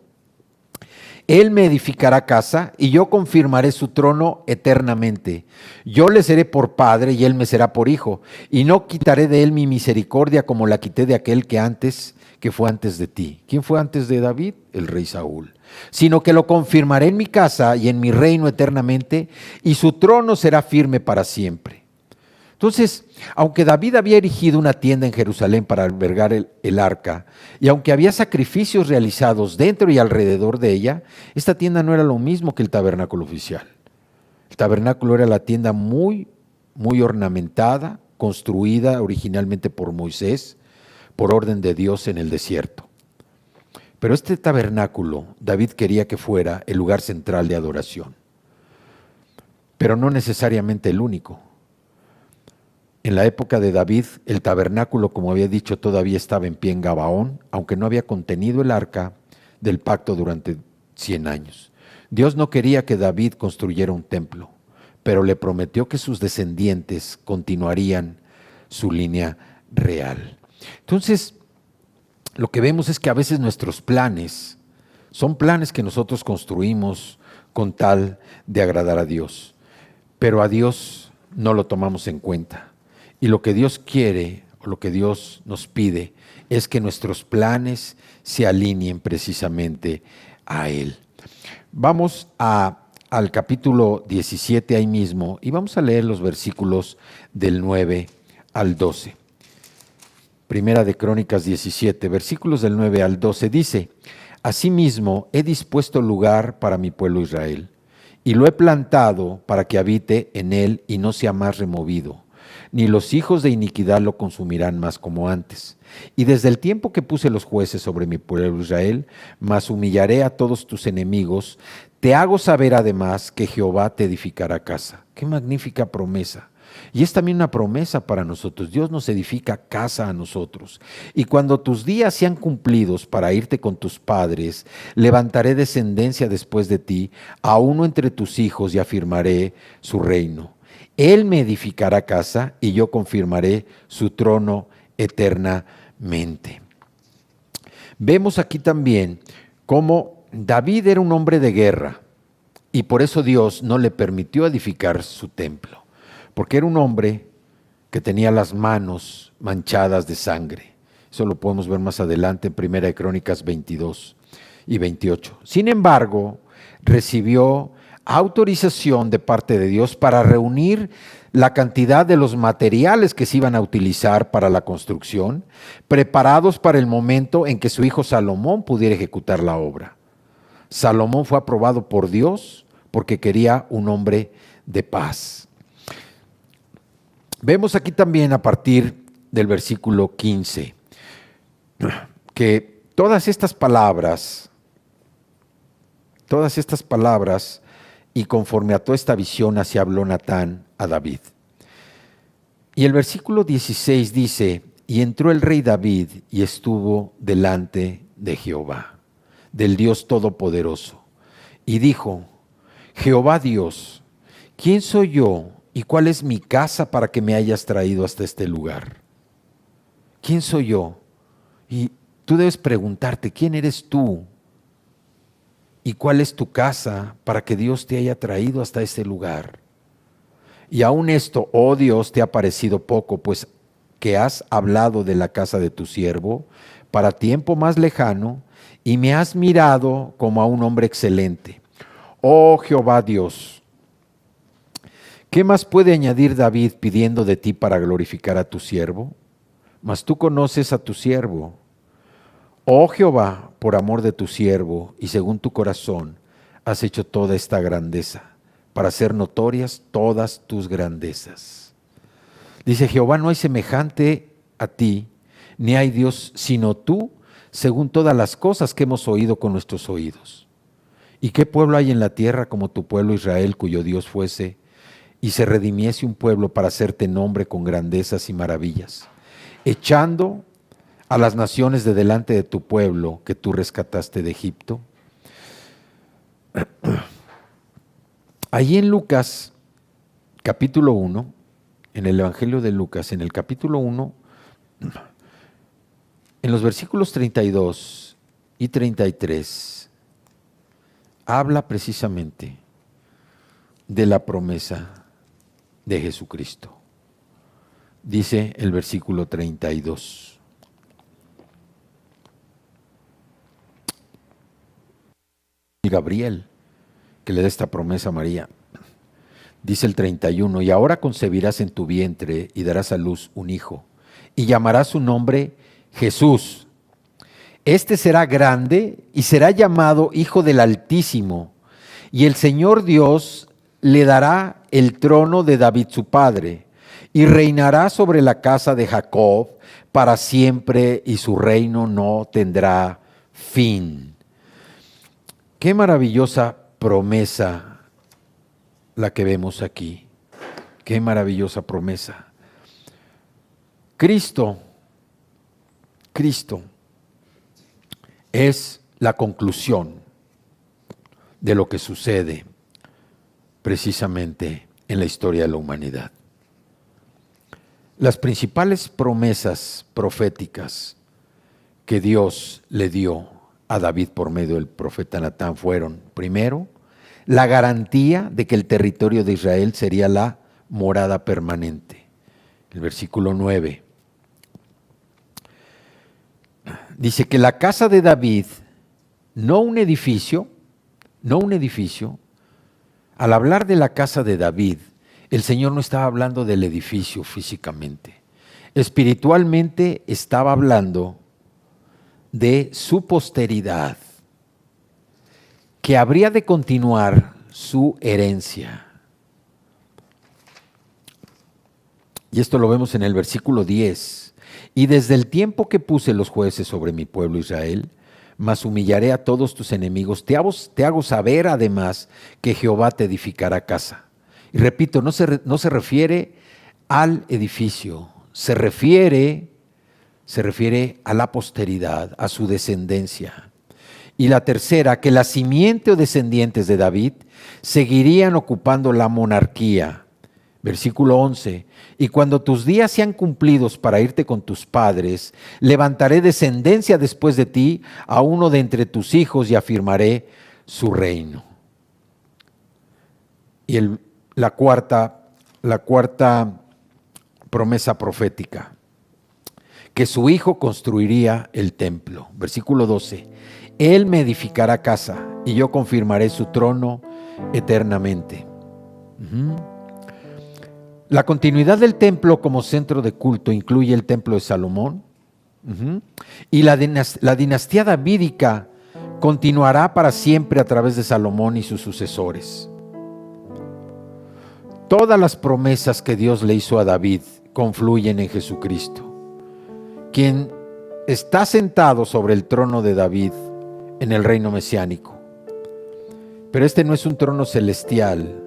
Speaker 3: Él me edificará casa y yo confirmaré su trono eternamente. Yo le seré por padre y él me será por hijo. Y no quitaré de él mi misericordia como la quité de aquel que fue antes de ti. ¿Quién fue antes de David? El rey Saúl. Sino que lo confirmaré en mi casa y en mi reino eternamente, y su trono será firme para siempre. Entonces, aunque David había erigido una tienda en Jerusalén para albergar el arca, y aunque había sacrificios realizados dentro y alrededor de ella, esta tienda no era lo mismo que el tabernáculo oficial. El tabernáculo era la tienda muy, muy ornamentada, construida originalmente por Moisés, por orden de Dios en el desierto. Pero este tabernáculo, David quería que fuera el lugar central de adoración, pero no necesariamente el único. En la época de David, el tabernáculo, como había dicho, todavía estaba en pie en Gabaón, aunque no había contenido el arca del pacto durante 100 años. Dios no quería que David construyera un templo, pero le prometió que sus descendientes continuarían su línea real. Entonces, lo que vemos es que a veces nuestros planes son planes que nosotros construimos con tal de agradar a Dios, pero a Dios no lo tomamos en cuenta. Y lo que Dios quiere, o lo que Dios nos pide, es que nuestros planes se alineen precisamente a Él. Vamos al capítulo 17 ahí mismo y vamos a leer los versículos del 9 al 12. Primera de Crónicas 17, versículos del 9 al 12, dice: Asimismo he dispuesto lugar para mi pueblo Israel, y lo he plantado para que habite en él y no sea más removido, ni los hijos de iniquidad lo consumirán más como antes. Y desde el tiempo que puse los jueces sobre mi pueblo Israel, mas humillaré a todos tus enemigos, te hago saber además que Jehová te edificará casa. ¡Qué magnífica promesa! Y es también una promesa para nosotros. Dios nos edifica casa a nosotros. Y cuando tus días sean cumplidos para irte con tus padres, levantaré descendencia después de ti, a uno entre tus hijos, y afirmaré su reino. Él me edificará casa y yo confirmaré su trono eternamente. Vemos aquí también cómo David era un hombre de guerra y por eso Dios no le permitió edificar su templo. Porque era un hombre que tenía las manos manchadas de sangre. Eso lo podemos ver más adelante en Primera de Crónicas 22 y 28. Sin embargo, recibió autorización de parte de Dios para reunir la cantidad de los materiales que se iban a utilizar para la construcción, preparados para el momento en que su hijo Salomón pudiera ejecutar la obra. Salomón fue aprobado por Dios porque quería un hombre de paz. Vemos aquí también a partir del versículo 15 que todas estas palabras y conforme a toda esta visión así habló Natán a David. Y el versículo 16 dice: y entró el rey David y estuvo delante de Jehová, del Dios Todopoderoso, y dijo: Jehová Dios, ¿quién soy yo y cuál es mi casa para que me hayas traído hasta este lugar? ¿Quién soy yo? Y tú debes preguntarte, ¿quién eres tú? ¿Y cuál es tu casa para que Dios te haya traído hasta este lugar? Y aún esto, oh Dios, te ha parecido poco, pues que has hablado de la casa de tu siervo para tiempo más lejano, y me has mirado como a un hombre excelente. Oh Jehová Dios, ¿qué más puede añadir David pidiendo de ti para glorificar a tu siervo? Mas tú conoces a tu siervo. Oh Jehová, por amor de tu siervo y según tu corazón, has hecho toda esta grandeza, para hacer notorias todas tus grandezas. Dice Jehová: no hay semejante a ti, ni hay Dios sino tú, según todas las cosas que hemos oído con nuestros oídos. ¿Y qué pueblo hay en la tierra como tu pueblo Israel, cuyo Dios fuese y se redimiese un pueblo para hacerte nombre con grandezas y maravillas, echando a las naciones de delante de tu pueblo que tú rescataste de Egipto? Allí en Lucas, capítulo 1, en el Evangelio de Lucas, en el capítulo 1, en los versículos 32 y 33, habla precisamente de la promesa de Jesucristo. Dice el versículo 32. Gabriel, que le da esta promesa a María. Dice el 31: y ahora concebirás en tu vientre y darás a luz un hijo, y llamarás su nombre Jesús. Este será grande y será llamado Hijo del Altísimo, y el Señor Dios le dará el trono de David su padre, y reinará sobre la casa de Jacob para siempre, y su reino no tendrá fin. Qué maravillosa promesa la que vemos aquí. Qué maravillosa promesa. Cristo es la conclusión de lo que sucede precisamente en la historia de la humanidad. Las principales promesas proféticas que Dios le dio a David por medio del profeta Natán fueron, primero, la garantía de que el territorio de Israel sería la morada permanente. El versículo 9 dice que la casa de David, no un edificio, al hablar de la casa de David, el Señor no estaba hablando del edificio físicamente. Espiritualmente estaba hablando de su posteridad, que habría de continuar su herencia. Y esto lo vemos en el versículo 10. Y desde el tiempo que puse los jueces sobre mi pueblo Israel, mas humillaré a todos tus enemigos. Te hago saber además que Jehová te edificará casa. Y repito, no se refiere al edificio, se refiere a la posteridad, a su descendencia. Y la tercera, que la simiente o descendientes de David seguirían ocupando la monarquía. Versículo 11, y cuando tus días sean cumplidos para irte con tus padres, levantaré descendencia después de ti a uno de entre tus hijos y afirmaré su reino. Y la cuarta promesa profética, que su hijo construiría el templo. Versículo 12, él me edificará casa y yo confirmaré su trono eternamente. La continuidad del templo como centro de culto incluye el templo de Salomón, y la dinastía davídica continuará para siempre a través de Salomón y sus sucesores. Todas las promesas que Dios le hizo a David confluyen en Jesucristo, quien está sentado sobre el trono de David en el reino mesiánico. Pero este no es un trono celestial,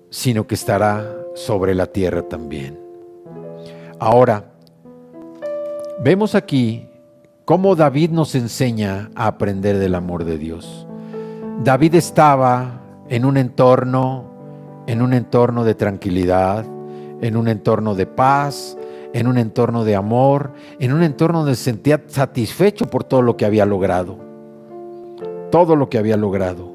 Speaker 3: sino que estará sobre la tierra también. Ahora, vemos aquí cómo David nos enseña a aprender del amor de Dios. David estaba en un entorno de tranquilidad, en un entorno de paz, en un entorno de amor, en un entorno donde se sentía satisfecho por todo lo que había logrado. Todo lo que había logrado.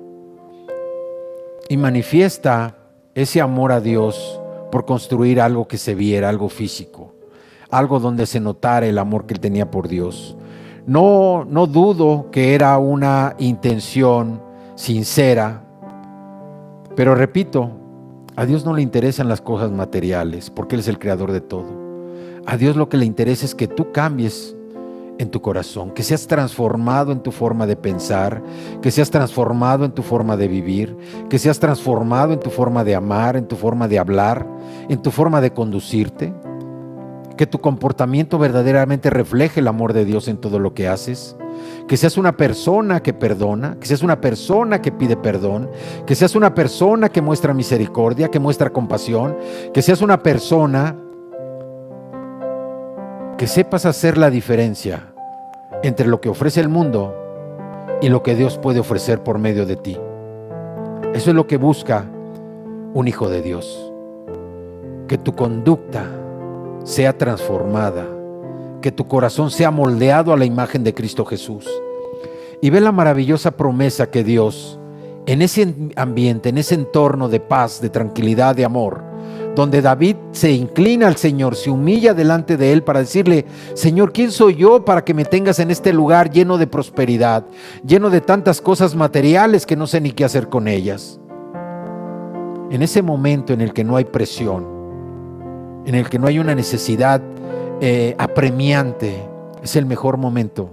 Speaker 3: Y manifiesta ese amor a Dios por construir algo que se viera, algo físico, algo donde se notara el amor que él tenía por Dios. No dudo que era una intención sincera, pero repito, a Dios no le interesan las cosas materiales, porque Él es el creador de todo. A Dios lo que le interesa es que tú cambies en tu corazón, que seas transformado en tu forma de pensar, que seas transformado en tu forma de vivir, que seas transformado en tu forma de amar, en tu forma de hablar, en tu forma de conducirte, que tu comportamiento verdaderamente refleje el amor de Dios en todo lo que haces, que seas una persona que perdona, que seas una persona que pide perdón, que seas una persona que muestra misericordia, que muestra compasión, que seas una persona que sepas hacer la diferencia entre lo que ofrece el mundo y lo que Dios puede ofrecer por medio de ti. Eso es lo que busca un hijo de Dios, que tu conducta sea transformada, que tu corazón sea moldeado a la imagen de Cristo Jesús. Y ve la maravillosa promesa que Dios, en ese ambiente, en ese entorno de paz, de tranquilidad, de amor, donde David se inclina al Señor, se humilla delante de Él para decirle: Señor, ¿quién soy yo para que me tengas en este lugar lleno de prosperidad, lleno de tantas cosas materiales que no sé ni qué hacer con ellas? En ese momento en el que no hay presión, en el que no hay una necesidad apremiante, es el mejor momento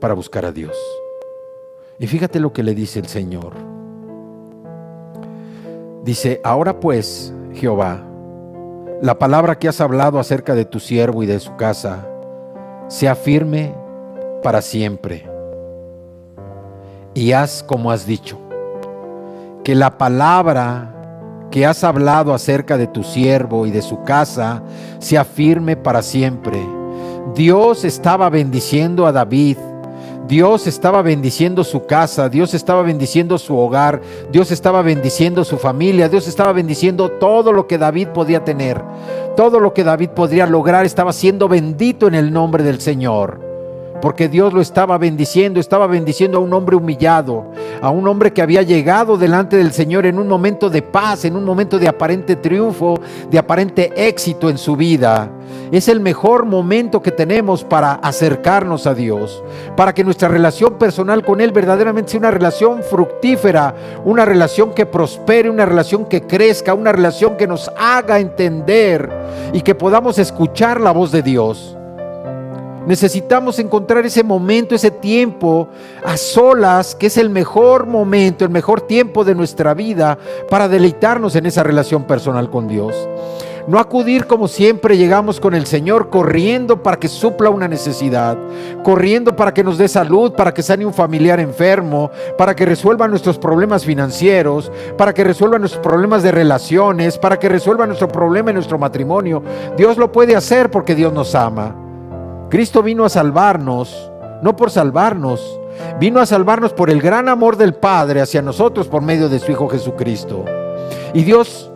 Speaker 3: para buscar a Dios. Y fíjate lo que le dice el Señor. Dice: ahora pues, Jehová, la palabra que has hablado acerca de tu siervo y de su casa sea firme para siempre. Y haz como has dicho, que la palabra que has hablado acerca de tu siervo y de su casa sea firme para siempre. Dios estaba bendiciendo a David. Dios estaba bendiciendo su casa, Dios estaba bendiciendo su hogar, Dios estaba bendiciendo su familia, Dios estaba bendiciendo todo lo que David podía tener, todo lo que David podría lograr estaba siendo bendito en el nombre del Señor. Porque Dios lo estaba bendiciendo a un hombre humillado, a un hombre que había llegado delante del Señor en un momento de paz, en un momento de aparente triunfo, de aparente éxito en su vida. Es el mejor momento que tenemos para acercarnos a Dios, para que nuestra relación personal con Él verdaderamente sea una relación fructífera, una relación que prospere, una relación que crezca, una relación que nos haga entender y que podamos escuchar la voz de Dios. Necesitamos encontrar ese momento, ese tiempo a solas, que es el mejor momento, el mejor tiempo de nuestra vida para deleitarnos en esa relación personal con Dios. No acudir como siempre llegamos con el Señor, corriendo para que supla una necesidad, corriendo para que nos dé salud, para que sane un familiar enfermo, para que resuelva nuestros problemas financieros, para que resuelva nuestros problemas de relaciones, para que resuelva nuestro problema en nuestro matrimonio. Dios lo puede hacer porque Dios nos ama. Cristo vino a salvarnos, no por salvarnos, vino a salvarnos por el gran amor del Padre hacia nosotros por medio de su Hijo Jesucristo. Y Dios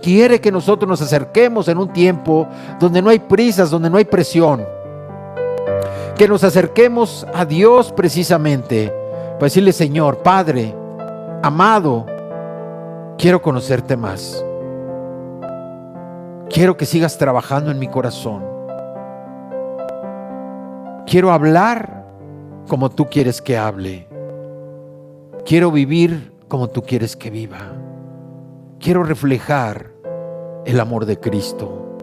Speaker 3: quiere que nosotros nos acerquemos en un tiempo donde no hay prisas, donde no hay presión. Que nos acerquemos a Dios precisamente para decirle: Señor, Padre, amado, quiero conocerte más. Quiero que sigas trabajando en mi corazón. Quiero hablar como tú quieres que hable. Quiero vivir como tú quieres que viva. Quiero reflejar el amor de Cristo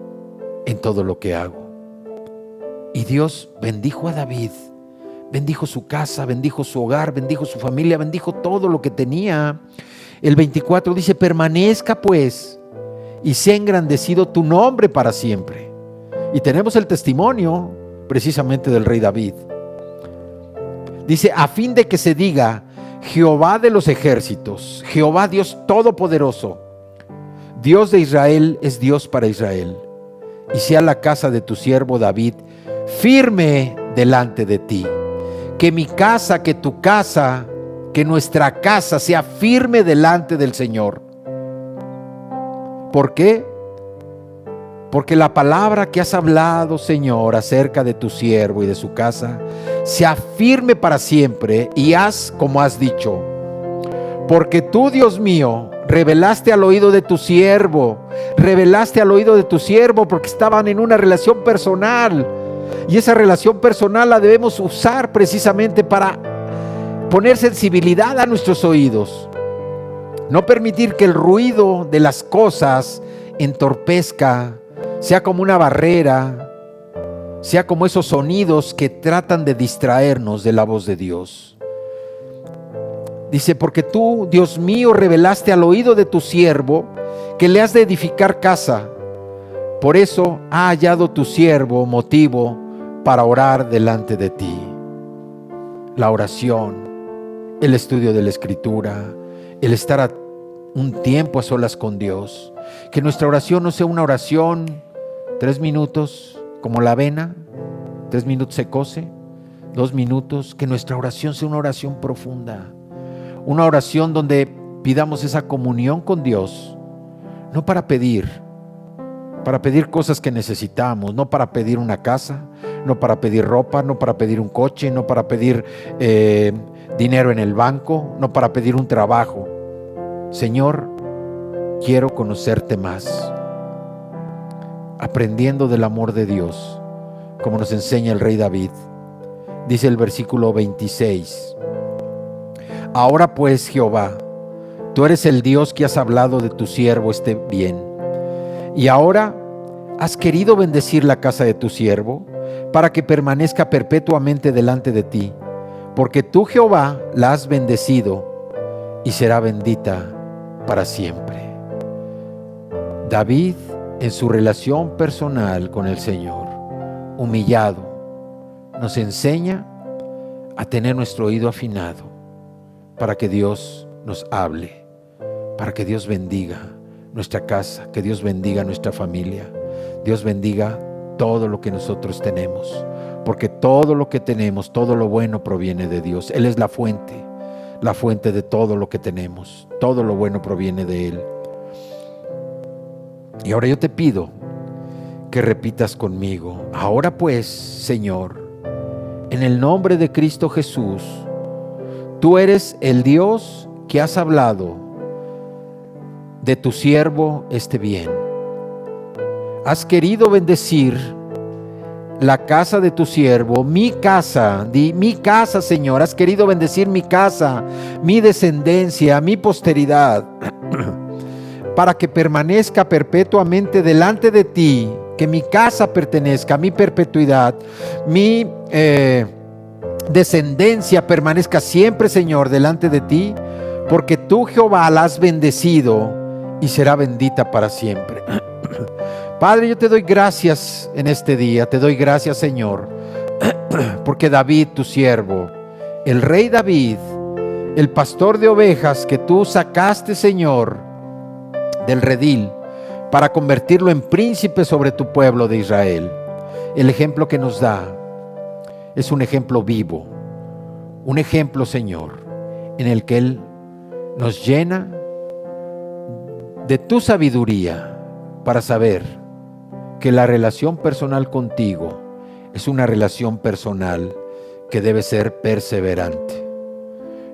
Speaker 3: en todo lo que hago. Y Dios bendijo a David, bendijo su casa, bendijo su hogar, bendijo su familia, bendijo todo lo que tenía. El 24 dice: permanezca pues y sea engrandecido tu nombre para siempre. Y tenemos el testimonio precisamente del rey David. Dice: a fin de que se diga: Jehová de los ejércitos, Jehová Dios todopoderoso, Dios de Israel es Dios para Israel. Y sea la casa de tu siervo David firme delante de ti. Que mi casa, que tu casa, que nuestra casa sea firme delante del Señor. ¿Por qué? Porque la palabra que has hablado, Señor, acerca de tu siervo y de su casa, sea firme para siempre, y haz como has dicho. Porque tú, Dios mío, revelaste al oído de tu siervo, porque estaban en una relación personal, y esa relación personal la debemos usar precisamente para poner sensibilidad a nuestros oídos. No permitir que el ruido de las cosas entorpezca, sea como una barrera, sea como esos sonidos que tratan de distraernos de la voz de Dios. Dice: porque tú, Dios mío, revelaste al oído de tu siervo que le has de edificar casa. Por eso ha hallado tu siervo motivo para orar delante de ti. La oración, el estudio de la Escritura, el estar un tiempo a solas con Dios. Que nuestra oración no sea una oración 3 minutos como la avena, 3 minutos se cose, 2 minutos. Que nuestra oración sea una oración profunda, una oración donde pidamos esa comunión con Dios, no para pedir cosas que necesitamos, no para pedir una casa, no para pedir ropa, no para pedir un coche, no para pedir dinero en el banco, no para pedir un trabajo. Señor, quiero conocerte más, aprendiendo del amor de Dios, como nos enseña el rey David. Dice el versículo 26: ahora pues, Jehová, tú eres el Dios que has hablado de tu siervo este bien, y ahora has querido bendecir la casa de tu siervo para que permanezca perpetuamente delante de ti, porque tú, Jehová, la has bendecido y será bendita para siempre. David, en su relación personal con el Señor, humillado, nos enseña a tener nuestro oído afinado para que Dios nos hable, para que Dios bendiga nuestra casa, que Dios bendiga nuestra familia, Dios bendiga todo lo que nosotros tenemos, porque todo lo que tenemos, todo lo bueno proviene de Dios. Él es la fuente de todo lo que tenemos, todo lo bueno proviene de Él. Y ahora yo te pido que repitas conmigo: ahora pues, Señor, en el nombre de Cristo Jesús, tú eres el Dios que has hablado de tu siervo este bien. Has querido bendecir la casa de tu siervo, mi casa, mi casa, Señor. Has querido bendecir mi casa, mi descendencia, mi posteridad, para que permanezca perpetuamente delante de ti, que mi casa pertenezca a mi perpetuidad, mi descendencia permanezca siempre, Señor, delante de ti, porque tú, Jehová, la has bendecido y será bendita para siempre. Padre, yo te doy gracias en este día, te doy gracias, Señor, porque David, tu siervo, el rey David, el pastor de ovejas que tú sacaste, Señor, del redil para convertirlo en príncipe sobre tu pueblo de Israel. El ejemplo que nos da es un ejemplo vivo, un ejemplo, Señor, en el que Él nos llena de tu sabiduría para saber que la relación personal contigo es una relación personal que debe ser perseverante,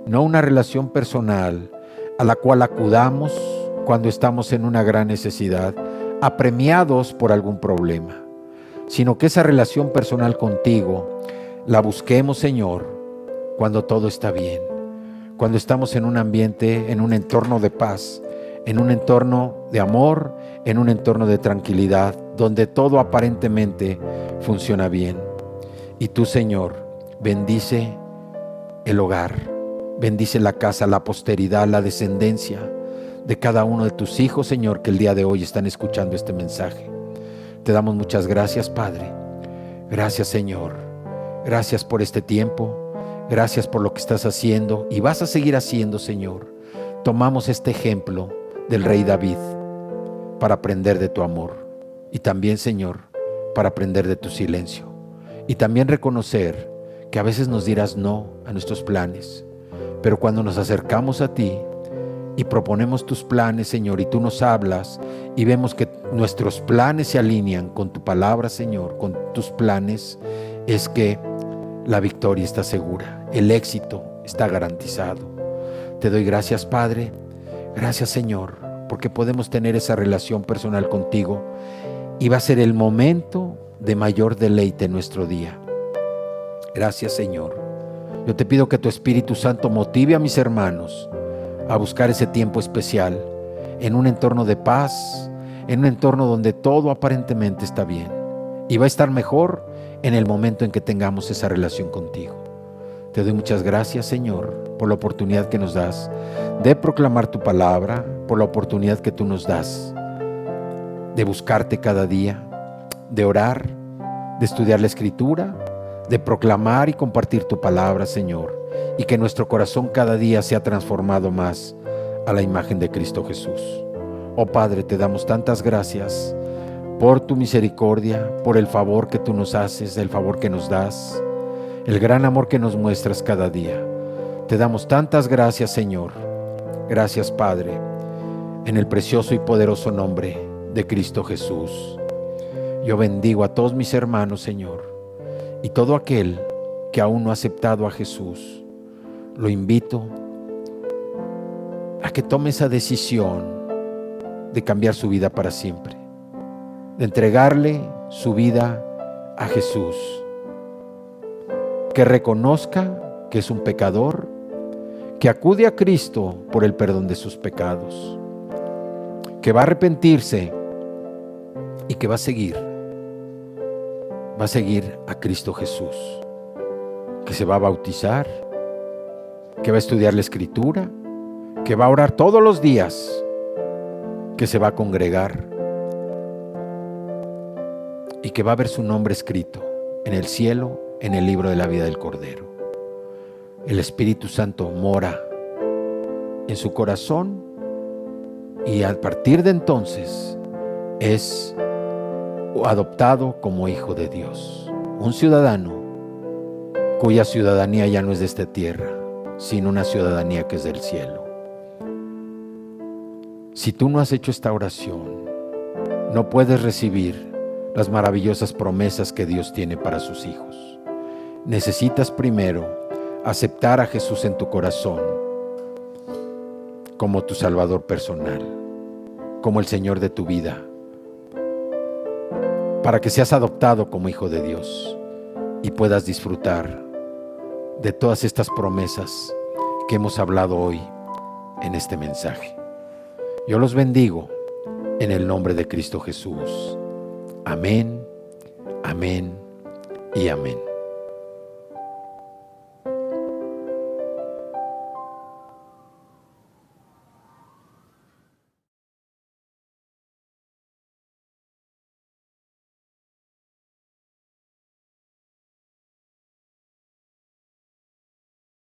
Speaker 3: no una relación personal a la cual acudamos cuando estamos en una gran necesidad, apremiados por algún problema, sino que esa relación personal contigo la busquemos, Señor, cuando todo está bien, cuando estamos en un ambiente, en un entorno de paz, en un entorno de amor, en un entorno de tranquilidad, donde todo aparentemente funciona bien. Y tú, Señor, bendice el hogar, bendice la casa, la posteridad, la descendencia de cada uno de tus hijos, Señor, que el día de hoy están escuchando este mensaje. Te damos muchas gracias, Padre. Gracias, Señor. Gracias por este tiempo. Gracias por lo que estás haciendo y vas a seguir haciendo, Señor. Tomamos este ejemplo del rey David para aprender de tu amor y también, Señor, para aprender de tu silencio y también reconocer que a veces nos dirás no a nuestros planes, pero cuando nos acercamos a ti y proponemos tus planes, Señor, y tú nos hablas y vemos que nuestros planes se alinean con tu palabra, Señor, con tus planes, es que la victoria está segura, el éxito está garantizado. Te doy gracias, Padre. Gracias, Señor, porque podemos tener esa relación personal contigo y va a ser el momento de mayor deleite en nuestro día. Gracias, Señor. Yo te pido que tu Espíritu Santo motive a mis hermanos a buscar ese tiempo especial en un entorno de paz, en un entorno donde todo aparentemente está bien y va a estar mejor en el momento en que tengamos esa relación contigo. Te doy muchas gracias, Señor, por la oportunidad que nos das de proclamar tu palabra, por la oportunidad que tú nos das de buscarte cada día, de orar, de estudiar la Escritura, de proclamar y compartir tu palabra, Señor, y que nuestro corazón cada día sea transformado más a la imagen de Cristo Jesús. Oh Padre, te damos tantas gracias por tu misericordia, por el favor que tú nos haces, el favor que nos das, el gran amor que nos muestras cada día. Te damos tantas gracias, Señor. Gracias, Padre, en el precioso y poderoso nombre de Cristo Jesús. Yo bendigo a todos mis hermanos, Señor, y todo aquel que aún no ha aceptado a Jesús, lo invito a que tome esa decisión de cambiar su vida para siempre, de entregarle su vida a Jesús, que reconozca que es un pecador, que acude a Cristo por el perdón de sus pecados, que va a arrepentirse y que va a seguir a Cristo Jesús, que se va a bautizar, que va a estudiar la Escritura, que va a orar todos los días, que se va a congregar y que va a ver su nombre escrito en el cielo, en el libro de la vida del Cordero. El Espíritu Santo mora en su corazón y a partir de entonces es adoptado como hijo de Dios, un ciudadano cuya ciudadanía ya no es de esta tierra, sino una ciudadanía que es del cielo. Si tú no has hecho esta oración, no puedes recibir las maravillosas promesas que Dios tiene para sus hijos. Necesitas primero aceptar a Jesús en tu corazón como tu Salvador personal, como el Señor de tu vida, para que seas adoptado como hijo de Dios y puedas disfrutar de todas estas promesas que hemos hablado hoy en este mensaje. Yo los bendigo en el nombre de Cristo Jesús. Amén, amén y amén.